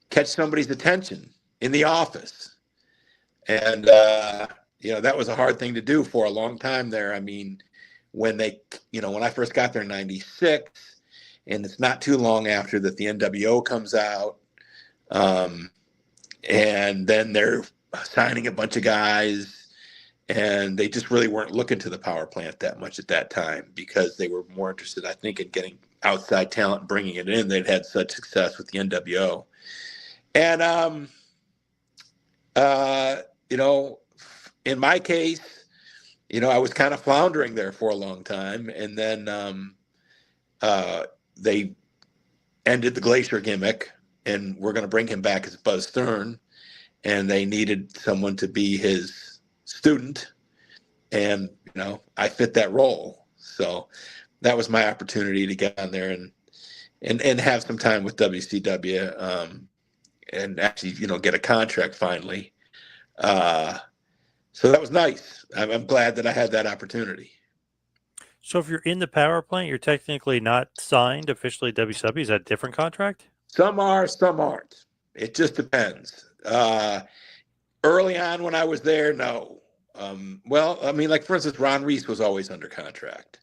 Speaker 2: catch somebody's attention in the office. And, that was a hard thing to do for a long time there. I mean, when I first got there in '96, and it's not too long after that the NWO comes out, and then they're signing a bunch of guys, and they just really weren't looking to the power plant that much at that time because they were more interested, I think, in getting outside talent and bringing it in. They'd had such success with the NWO. And, in my case, I was kind of floundering there for a long time. And then they ended the Glacier gimmick, and we're going to bring him back as Buzz Stern. And they needed someone to be his student. And, I fit that role. So that was my opportunity to get on there and have some time with WCW. and actually, get a contract finally. So that was nice. I'm glad that I had that opportunity.
Speaker 1: So if you're in the power plant, you're technically not signed officially to WCW. Is that a different contract?
Speaker 2: Some are, some aren't. It just depends. Early on when I was there, no. Well, I mean, like for instance, Ron Reese was always under contract.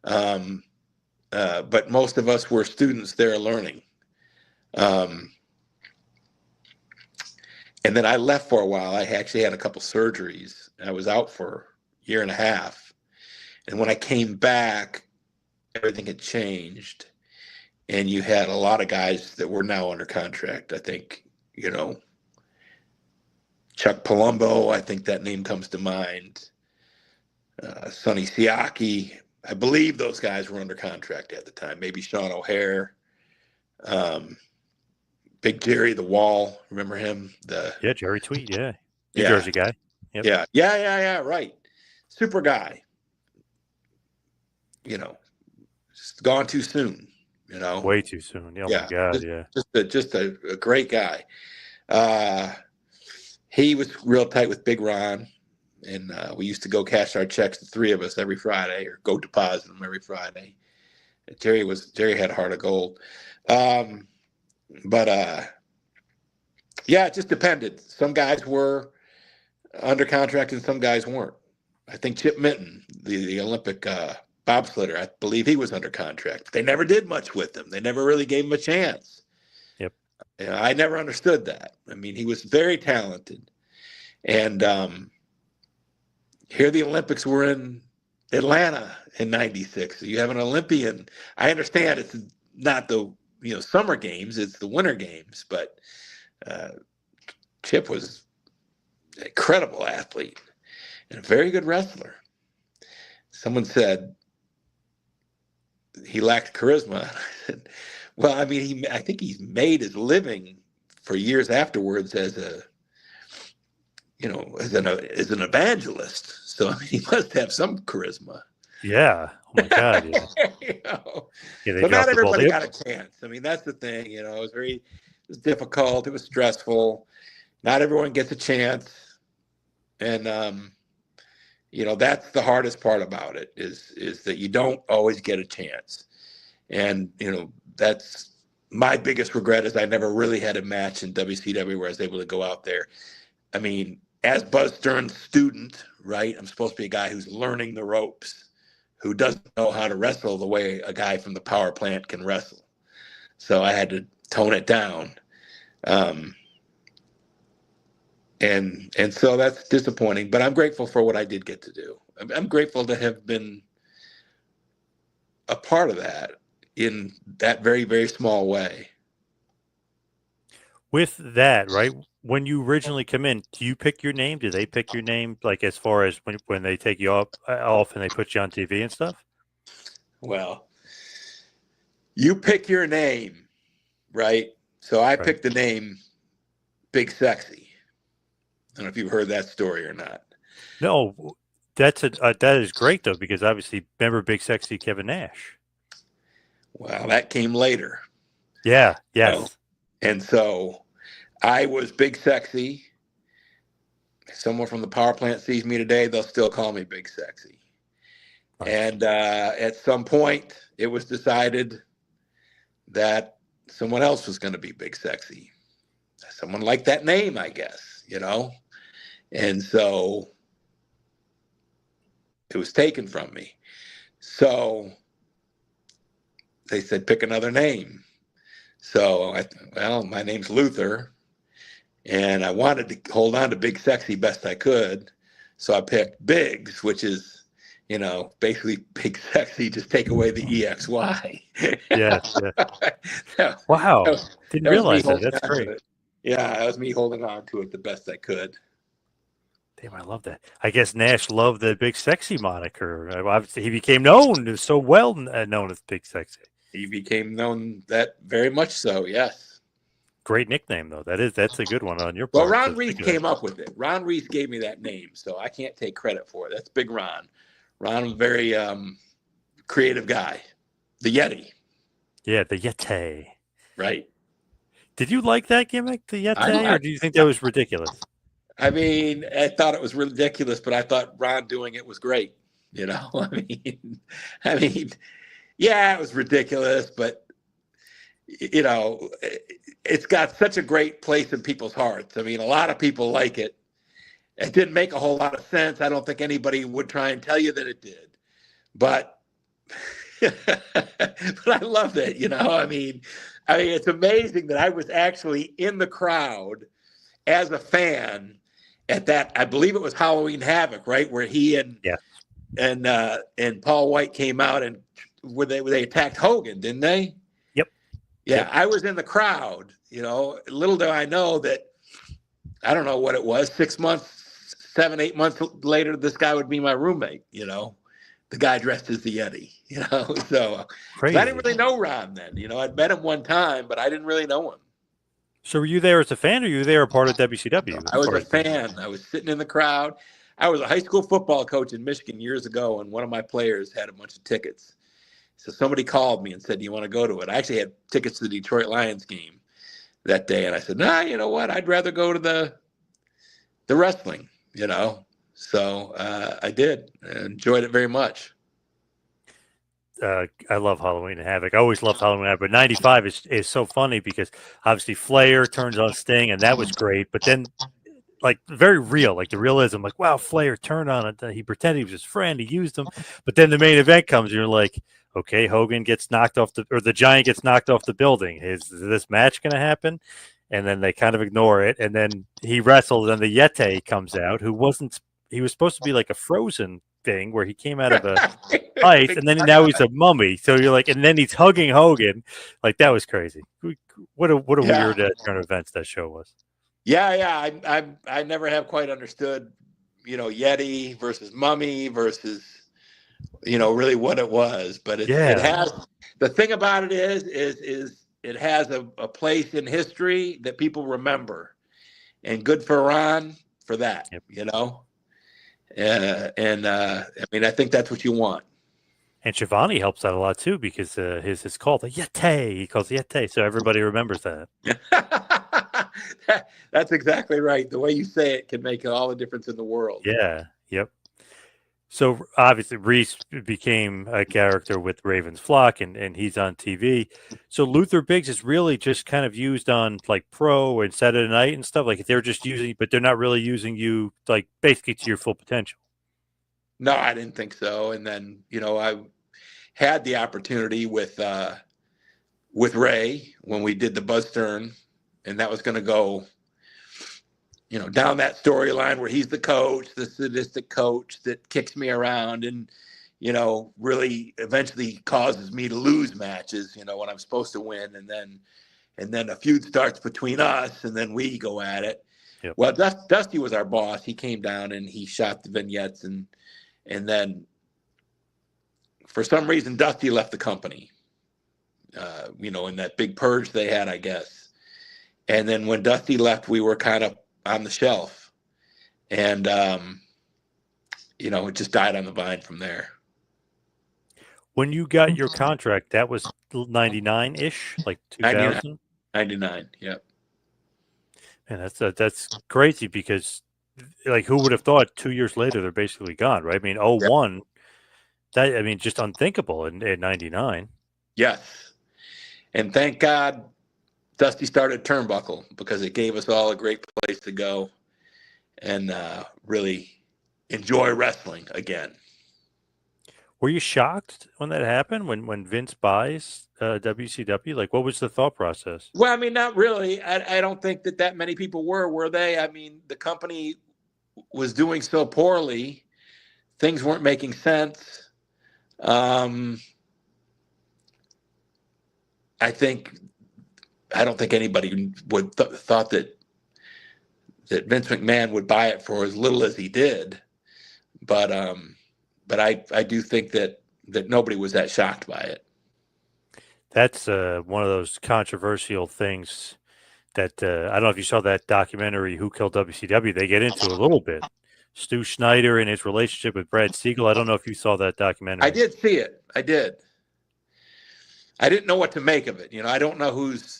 Speaker 2: But most of us were students there learning. And then I left for a while. I actually had a couple surgeries. I was out for a year and a half. And when I came back, everything had changed. And you had a lot of guys that were now under contract. I think, Chuck Palumbo, I think that name comes to mind. Sonny Siaki. I believe those guys were under contract at the time. Maybe Sean O'Hare. Big Jerry the Wall. Remember him?
Speaker 1: Jerry Tweed, New Jersey guy.
Speaker 2: Yep. Yeah, right. Super guy. Just gone too soon,
Speaker 1: Way too soon. Oh my God,
Speaker 2: Just a great guy. He was real tight with Big Ron, and we used to go cash our checks, the three of us, every Friday, or go deposit them every Friday. Jerry had a heart of gold. But it just depended. Some guys were under contract and some guys weren't. I think Chip Minton, the Olympic bobsledder, I believe he was under contract. They never did much with him. They never really gave him a chance.
Speaker 1: Yep.
Speaker 2: I never understood that. I mean, he was very talented. And here the Olympics were in Atlanta in '96. So you have an Olympian. I understand it's not the summer games, it's the winter games, but Chip was an incredible athlete and a very good wrestler. Someone said he lacked charisma. I said, well, I mean, I think he's made his living for years afterwards as as an evangelist. So I mean, he must have some charisma.
Speaker 1: Yeah. Oh my God. Yeah.
Speaker 2: So not everybody got a chance. I mean, that's the thing. It was difficult. It was stressful. Not everyone gets a chance, and that's the hardest part about it is that you don't always get a chance, and that's my biggest regret is I never really had a match in WCW where I was able to go out there. I mean, as Buzz Stern's student, right? I'm supposed to be a guy who's learning the ropes, who doesn't know how to wrestle the way a guy from the power plant can wrestle. So I had to tone it down. And so that's disappointing, but I'm grateful for what I did get to do. I'm grateful to have been a part of that in that very, very small way.
Speaker 1: With that, right? When you originally come in, do you pick your name? Do they pick your name? Like as far as when they take you off and they put you on TV and stuff?
Speaker 2: Well, you pick your name, right? So I picked the name Big Sexy. I don't know if you've heard that story or not.
Speaker 1: No, that is great though, because obviously remember Big Sexy Kevin Nash.
Speaker 2: Well, that came later.
Speaker 1: Yeah. Yes.
Speaker 2: And so I was Big Sexy. If someone from the power plant sees me today, they'll still call me Big Sexy. Nice. And at some point, it was decided that someone else was going to be Big Sexy. Someone liked that name, I guess, And so it was taken from me. So they said, pick another name. So my name's Luther. And I wanted to hold on to Big Sexy best I could. So I picked Biggs, which is, basically Big Sexy, just take away the EXY.
Speaker 1: Yes. Wow. Didn't realize that. That's great.
Speaker 2: Yeah, that was me holding on to it the best I could.
Speaker 1: Damn, I love that. I guess Nash loved the Big Sexy moniker. Obviously, he became known so well known as Big Sexy.
Speaker 2: He became known that very much so, yes.
Speaker 1: Great nickname, though. That's a good one on your part.
Speaker 2: Well, Ron Reese came up with it. Ron Reese gave me that name, so I can't take credit for it. That's Big Ron. Ron was a very creative guy. The Yeti.
Speaker 1: Yeah, the Yeti.
Speaker 2: Right.
Speaker 1: Did you like that gimmick, the Yeti, or do you think that was ridiculous?
Speaker 2: I mean, I thought it was ridiculous, but I thought Ron doing it was great. I mean, yeah, it was ridiculous, but it's got such a great place in people's hearts. I mean, a lot of people like it. It didn't make a whole lot of sense. I don't think anybody would try and tell you that it did, but but I loved it. I mean, it's amazing that I was actually in the crowd as a fan at that. I believe it was Halloween Havoc, right, where he and Paul White came out and where they attacked Hogan, didn't they?
Speaker 1: Yep.
Speaker 2: Yeah,
Speaker 1: yep.
Speaker 2: I was in the crowd. Little do I know that, I don't know what it was, 6 months, 7, 8 months later, this guy would be my roommate. The guy dressed as the Yeti. So I didn't really know Ron then. I'd met him one time, but I didn't really know him.
Speaker 1: So were you there as a fan, or were you there a part of WCW?
Speaker 2: I was a fan. I was sitting in the crowd. I was a high school football coach in Michigan years ago, and one of my players had a bunch of tickets. So somebody called me and said, "Do you want to go to it?" I actually had tickets to the Detroit Lions game that day, and I said, "Nah, you know what? I'd rather go to the wrestling." So I did. I enjoyed it very much.
Speaker 1: I love Halloween Havoc. I always loved Halloween Havoc, but 95 is so funny because obviously Flair turns on Sting, and that was great. But then, like, very real, like the realism, like, wow, Flair turned on it. He pretended he was his friend. He used him. But then the main event comes, and you're like, okay, Hogan gets knocked off the Giant gets knocked off the building. Is this match going to happen? And then they kind of ignore it. And then he wrestles, and the Yeti comes out, he was supposed to be like a frozen thing where he came out of a ice, and then now he's a mummy. So you're like, and then he's hugging Hogan. Like, that was crazy. What a weird turn of events that show was. Yeah.
Speaker 2: I never have quite understood, Yeti versus mummy versus, really what it was. But it has, the thing about it is it has a place in history that people remember, and good for Ron for that.
Speaker 1: Yep.
Speaker 2: I mean, I think that's what you want.
Speaker 1: And Shivani helps out a lot too, because his call, the Yeti, he calls the Yeti, so everybody remembers that.
Speaker 2: That's exactly right. The way you say it can make all the difference in the world.
Speaker 1: Yeah. Yep. So obviously Reese became a character with Raven's Flock, and he's on TV. So Luther Biggs is really just kind of used on like Pro and Saturday Night and stuff. Like, they're just using, but they're not really using you like basically to your full potential.
Speaker 2: No, I didn't think so. And then, I had the opportunity with Ray when we did the Buzz Stern, and that was going to go, down that storyline where he's the coach, the sadistic coach that kicks me around and, really eventually causes me to lose matches, when I'm supposed to win. And then a feud starts between us, and then we go at it.
Speaker 1: Yep.
Speaker 2: Well, Dusty was our boss. He came down and he shot the vignettes, and then for some reason, Dusty left the company, in that big purge they had, I guess. And then when Dusty left, we were kind of on the shelf, and it just died on the vine from there.
Speaker 1: When you got your contract, that was 99-ish, like 2000?
Speaker 2: 99, yeah.
Speaker 1: And that's crazy, because like, who would have thought 2 years later they're basically gone, right? I mean, 01, just unthinkable in 99.
Speaker 2: Yes. And thank God Dusty started Turnbuckle, because it gave us all a great place to go and really enjoy wrestling again.
Speaker 1: Were you shocked when that happened, when Vince buys WCW? Like, what was the thought process?
Speaker 2: Well, I mean, not really. I don't think that many people were they? I mean, the company was doing so poorly. Things weren't making sense. I don't think anybody would thought that Vince McMahon would buy it for as little as he did, but I do think that nobody was that shocked by it.
Speaker 1: That's one of those controversial things that I don't know if you saw that documentary, Who Killed WCW. They get into a little bit. Stu Schneider and his relationship with Brad Siegel. I don't know if you saw that documentary.
Speaker 2: I did see it. I did. I didn't know what to make of it. I don't know who's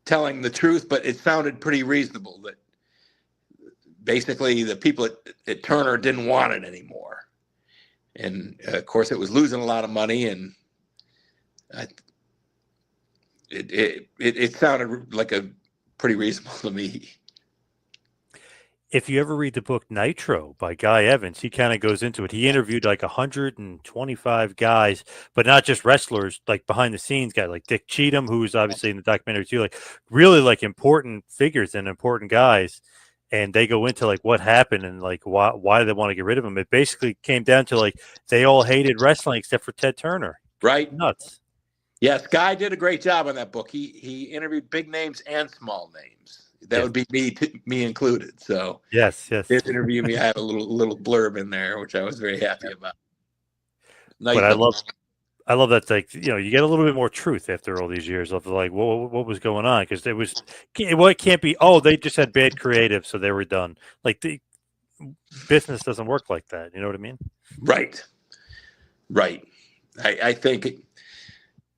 Speaker 2: telling the truth, but it sounded pretty reasonable that basically the people at Turner didn't want it anymore. And of course it was losing a lot of money, and it sounded like a pretty reasonable to me.
Speaker 1: If you ever read the book Nitro by Guy Evans, he kind of goes into it. He interviewed like 125 guys, but not just wrestlers, like behind the scenes guys, like Dick Cheatham, who was obviously in the documentary too, like really like important figures and important guys. And they go into like what happened and like why they want to get rid of him. It basically came down to like they all hated wrestling except for Ted Turner.
Speaker 2: Right?
Speaker 1: Nuts.
Speaker 2: Yes, Guy did a great job on that book. He interviewed big names and small names. That would be me included. So
Speaker 1: yes,
Speaker 2: did interview me. I had a little blurb in there, which I was very happy about. Nice.
Speaker 1: But I love that. Like, you know, you get a little bit more truth after all these years of like, what was going on? Because it can't be. Oh, they just had bad creative, so they were done. Like the business doesn't work like that. You know what I mean?
Speaker 2: Right. I think,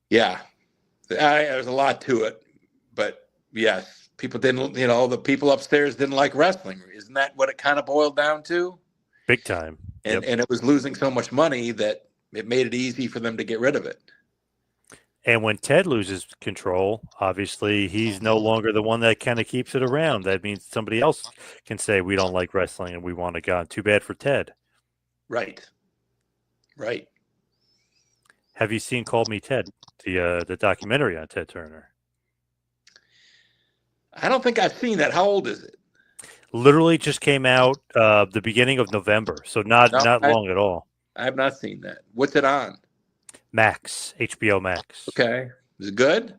Speaker 2: there's a lot to it, but yes. People didn't, the people upstairs didn't like wrestling. Isn't that what it kind of boiled down to?
Speaker 1: Big time.
Speaker 2: And it was losing so much money that it made it easy for them to get rid of it.
Speaker 1: And when Ted loses control, obviously he's no longer the one that kind of keeps it around. That means somebody else can say, we don't like wrestling and we want to go. Too bad for Ted.
Speaker 2: Right.
Speaker 1: Have you seen Call Me Ted, the documentary on Ted Turner?
Speaker 2: I don't think I've seen that. How old is it?
Speaker 1: Literally just came out the beginning of November, so not long at all.
Speaker 2: I have not seen that. What's it on?
Speaker 1: Max, HBO Max.
Speaker 2: Okay. Is it good?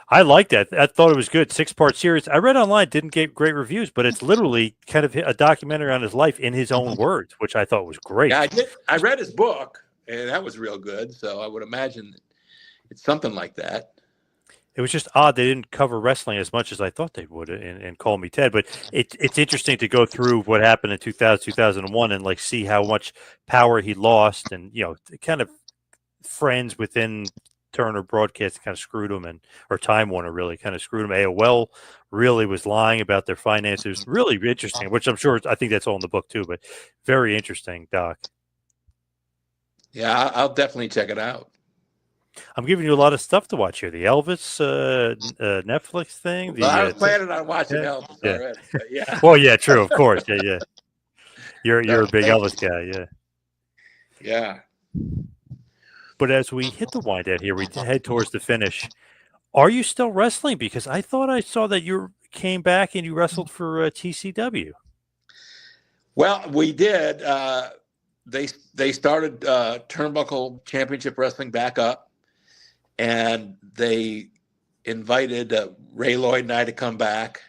Speaker 1: I liked that. I thought it was good. 6-part series. I read online, didn't get great reviews, but it's literally kind of a documentary on his life in his own words, which I thought was great.
Speaker 2: Yeah, I read his book, and that was real good, so I would imagine it's something like that.
Speaker 1: It was just odd they didn't cover wrestling as much as I thought they would in Call Me Ted. But it's interesting to go through what happened in 2000, 2001 and like see how much power he lost, and kind of friends within Turner Broadcast kind of screwed him, or Time Warner really kind of screwed him. AOL really was lying about their finances. Really interesting, which I think that's all in the book too. But very interesting, Doc.
Speaker 2: Yeah, I'll definitely check it out.
Speaker 1: I'm giving you a lot of stuff to watch here. The Elvis Netflix thing.
Speaker 2: I was planning on watching Elvis already. But yeah.
Speaker 1: Well, yeah, true, of course. Yeah. You're a big Elvis guy, yeah.
Speaker 2: Yeah.
Speaker 1: But as we hit the wind out here, we head towards the finish. Are you still wrestling? Because I thought I saw that you came back and you wrestled for TCW.
Speaker 2: Well, we did. They started Turnbuckle Championship Wrestling back up. And they invited Ray Lloyd and I to come back.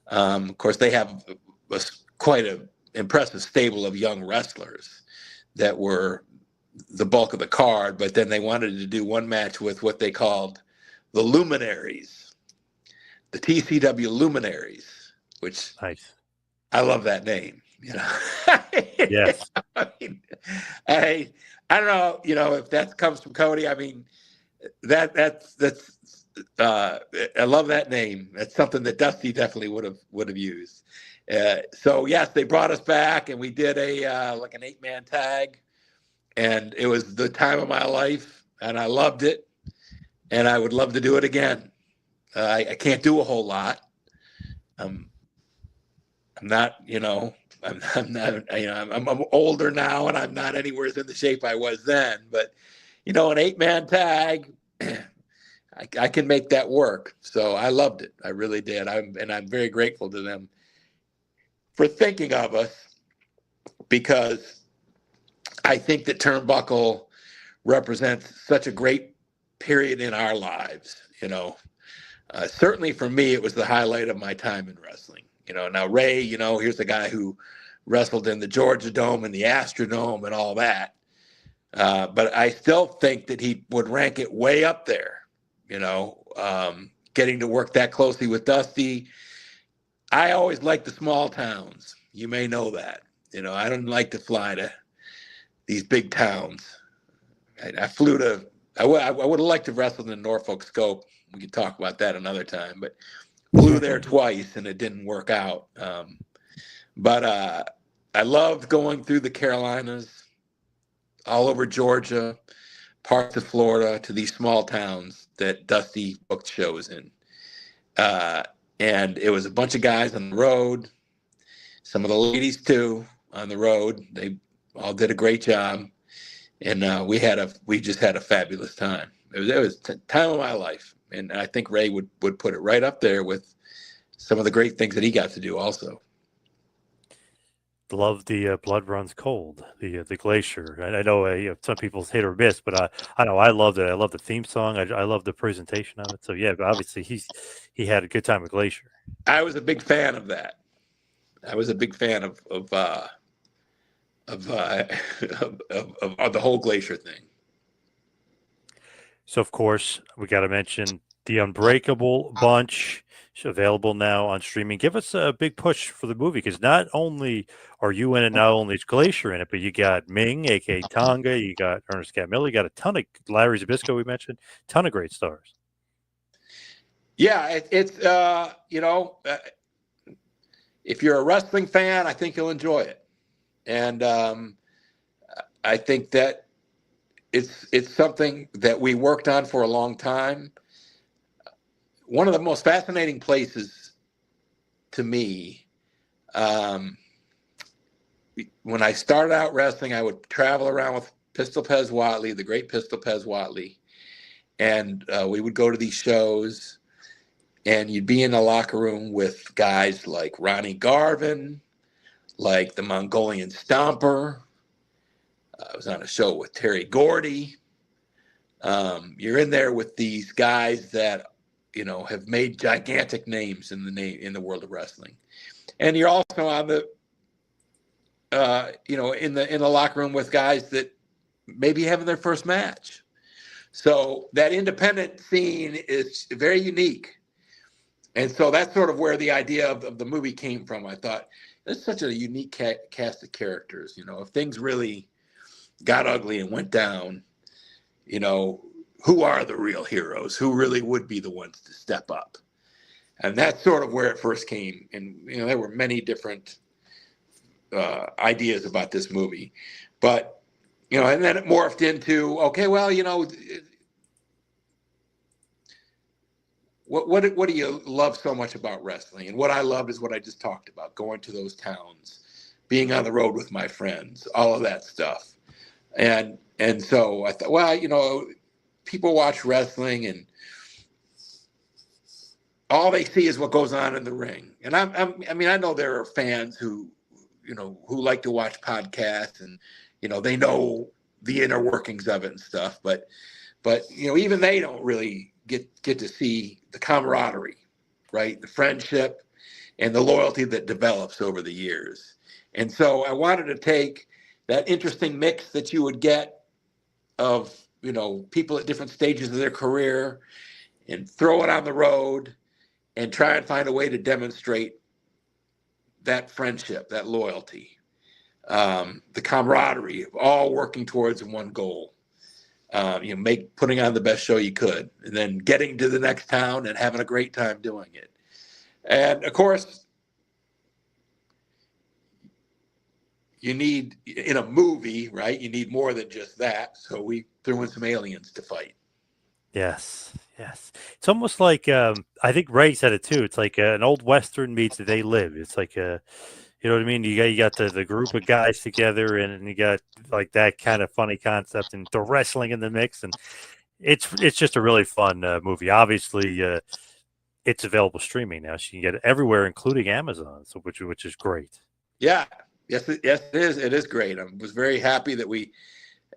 Speaker 2: Of course, they have quite an impressive stable of young wrestlers that were the bulk of the card, but then they wanted to do one match with what they called the Luminaries, the TCW Luminaries, which
Speaker 1: nice.
Speaker 2: I love that name.
Speaker 1: Yes.
Speaker 2: I mean, I don't know, if that comes from Cody. I mean, that's I love that name. That's something that Dusty definitely would have used. So yes, they brought us back, and we did like an 8-man tag, and it was the time of my life, and I loved it, and I would love to do it again. I can't do a whole lot. I'm not, I'm older now, and I'm not anywhere in the shape I was then, but an 8-man tag, I can make that work. So I loved it. I really did. I'm very grateful to them for thinking of us, because I think that Turnbuckle represents such a great period in our lives. Certainly for me, it was the highlight of my time in wrestling. Now Ray, here's a guy who wrestled in the Georgia Dome and the Astrodome and all that. But I still think that he would rank it way up there, getting to work that closely with Dusty. I always like the small towns. You may know that. I don't like to fly to these big towns. I flew to I would have liked to have wrestled in Norfolk Scope. We could talk about that another time, but flew there twice and it didn't work out. But I loved going through the Carolinas, all over Georgia, parts of Florida, to these small towns that Dusty booked shows in. And it was a bunch of guys on the road, some of the ladies too on the road. They all did a great job, and we just had a fabulous time. It was time of my life, and I think Ray would put it right up there with some of the great things that he got to do also.
Speaker 1: Love the Blood Runs Cold, the Glacier. I know some people hit or miss, but I know I loved it. I love the theme song. I love the presentation of it. So yeah, but obviously he had a good time with Glacier.
Speaker 2: I was a big fan of that. I was a big fan of the whole Glacier thing.
Speaker 1: So of course we got to mention the Unbreakable Bunch. Available now on streaming. Give us a big push for the movie, because not only are you in it, not only is Glacier in it, but you got Ming, aka Tonga, you got Ernest, you got a ton of Larry Zabisco, we mentioned, ton of great stars.
Speaker 2: Yeah, it's if you're a wrestling fan, I think you'll enjoy it, and I think that it's something that we worked on for a long time. One of the most fascinating places to me, when I started out wrestling, I would travel around with Pistol Pez Watley, the great Pistol Pez Watley, and we would go to these shows, and you'd be in a locker room with guys like Ronnie Garvin, like the Mongolian Stomper. I was on a show with Terry Gordy. You're in there with these guys that have made gigantic names in the world of wrestling, and you're also on the, in the locker room with guys that maybe having their first match. So that independent scene is very unique, and so that's sort of where the idea of the movie came from. I thought it's such a unique cast of characters. If things really got ugly and went down, who are the real heroes? Who really would be the ones to step up? And that's sort of where it first came. And, there were many different ideas about this movie. But, and then it morphed into, okay, well, what do you love so much about wrestling? And what I loved is what I just talked about, going to those towns, being on the road with my friends, all of that stuff. And so I thought, well, people watch wrestling and all they see is what goes on in the ring. And I know there are fans who like to watch podcasts and, they know the inner workings of it and stuff, but even they don't really get to see the camaraderie, right? The friendship and the loyalty that develops over the years. And so I wanted to take that interesting mix that you would get of, people at different stages of their career and throw it on the road and try and find a way to demonstrate that friendship, that loyalty, the camaraderie of all working towards one goal. Putting on the best show you could, and then getting to the next town and having a great time doing it. And of course, you need, in a movie, right? You need more than just that. So we threw in some aliens to fight.
Speaker 1: Yes. It's almost like, I think Ray said it too. It's like an old Western meets They Live. It's like you know what I mean? You got the group of guys together, and you got like that kind of funny concept and the wrestling in the mix. And it's just a really fun movie. Obviously, it's available streaming now. So you can get it everywhere, including Amazon, so which is great.
Speaker 2: Yeah. Yes, it is. It is great. I was very happy that we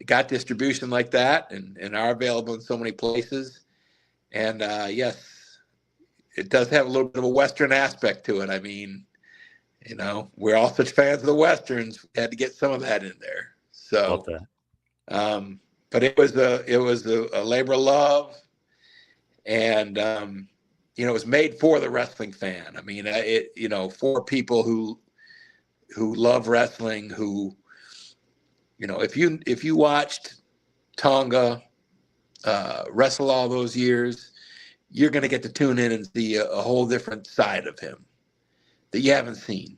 Speaker 2: got distribution like that and are available in so many places. And yes, it does have a little bit of a Western aspect to it. I mean, we're all such fans of the Westerns. We had to get some of that in there. So,
Speaker 1: love that.
Speaker 2: But it was a labor of love, and it was made for the wrestling fan. I mean, for people who love wrestling, who, if you watched Tonga, wrestle all those years, you're going to get to tune in and see a whole different side of him that you haven't seen.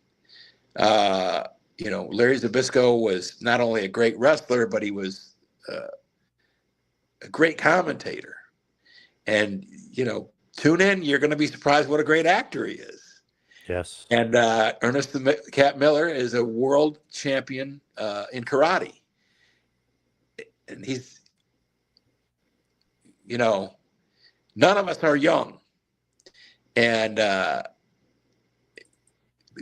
Speaker 2: Larry Zbyszko was not only a great wrestler, but he was a great commentator. And, tune in, you're going to be surprised what a great actor he is.
Speaker 1: Yes.
Speaker 2: And Ernest the Cat Miller is a world champion in karate. And he's, none of us are young. And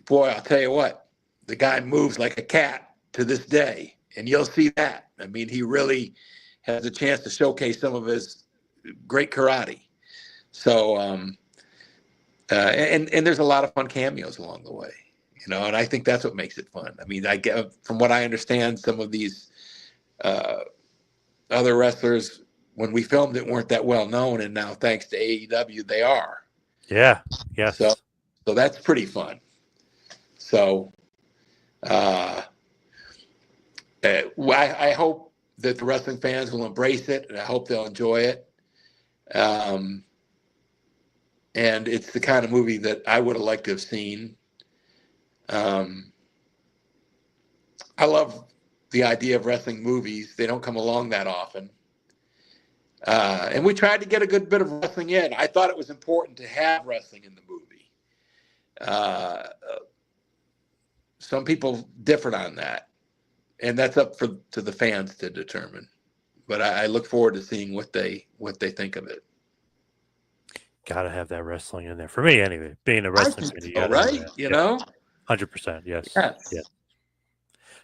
Speaker 2: boy, I'll tell you what, the guy moves like a cat to this day. And you'll see that. I mean, he really has a chance to showcase some of his great karate. So, and there's a lot of fun cameos along the way, and I think that's what makes it fun. I mean, I get, from what I understand, some of these other wrestlers, when we filmed it, weren't that well known, and now thanks to AEW, they are.
Speaker 1: Yeah. Yes.
Speaker 2: So that's pretty fun. So, I hope that the wrestling fans will embrace it, and I hope they'll enjoy it. And it's the kind of movie that I would have liked to have seen. I love the idea of wrestling movies. They don't come along that often. And we tried to get a good bit of wrestling in. I thought it was important to have wrestling in the movie. Some people differed on that, and that's up to the fans to determine. But I look forward to seeing what they think of it.
Speaker 1: Gotta have that wrestling in there for me, anyway. Being a wrestling fan,
Speaker 2: so, right?
Speaker 1: 100%. Yes.
Speaker 2: Yes.
Speaker 1: Yeah.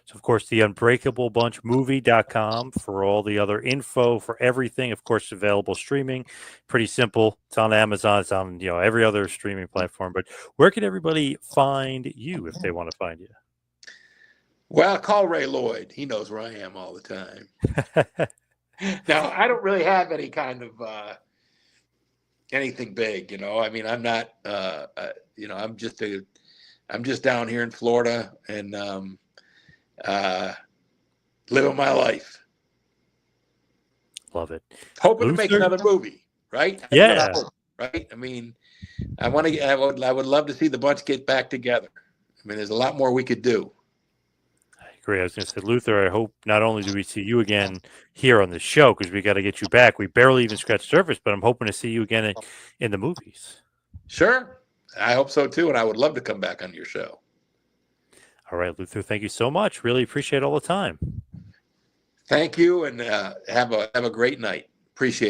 Speaker 1: So, of course, the Unbreakable Bunch movie.com for all the other info for everything. Of course, available streaming. Pretty simple. It's on Amazon. It's on every other streaming platform. But where can everybody find you if they want to find you?
Speaker 2: Well, call Ray Lloyd. He knows where I am all the time. Now, I don't really have any kind of anything big, I mean, I'm not, I'm just down here in Florida and living my life.
Speaker 1: Love it.
Speaker 2: Hoping to make another movie, right?
Speaker 1: Yeah.
Speaker 2: Right. I mean, I would love to see the bunch get back together. I mean, there's a lot more we could do.
Speaker 1: Great. I was going to say, Luther, I hope not only do we see you again here on the show, because we got to get you back. We barely even scratched surface, but I'm hoping to see you again in the movies.
Speaker 2: Sure. I hope so, too. And I would love to come back on your show.
Speaker 1: All right, Luther, thank you so much. Really appreciate all the time.
Speaker 2: Thank you. And have a great night. Appreciate it.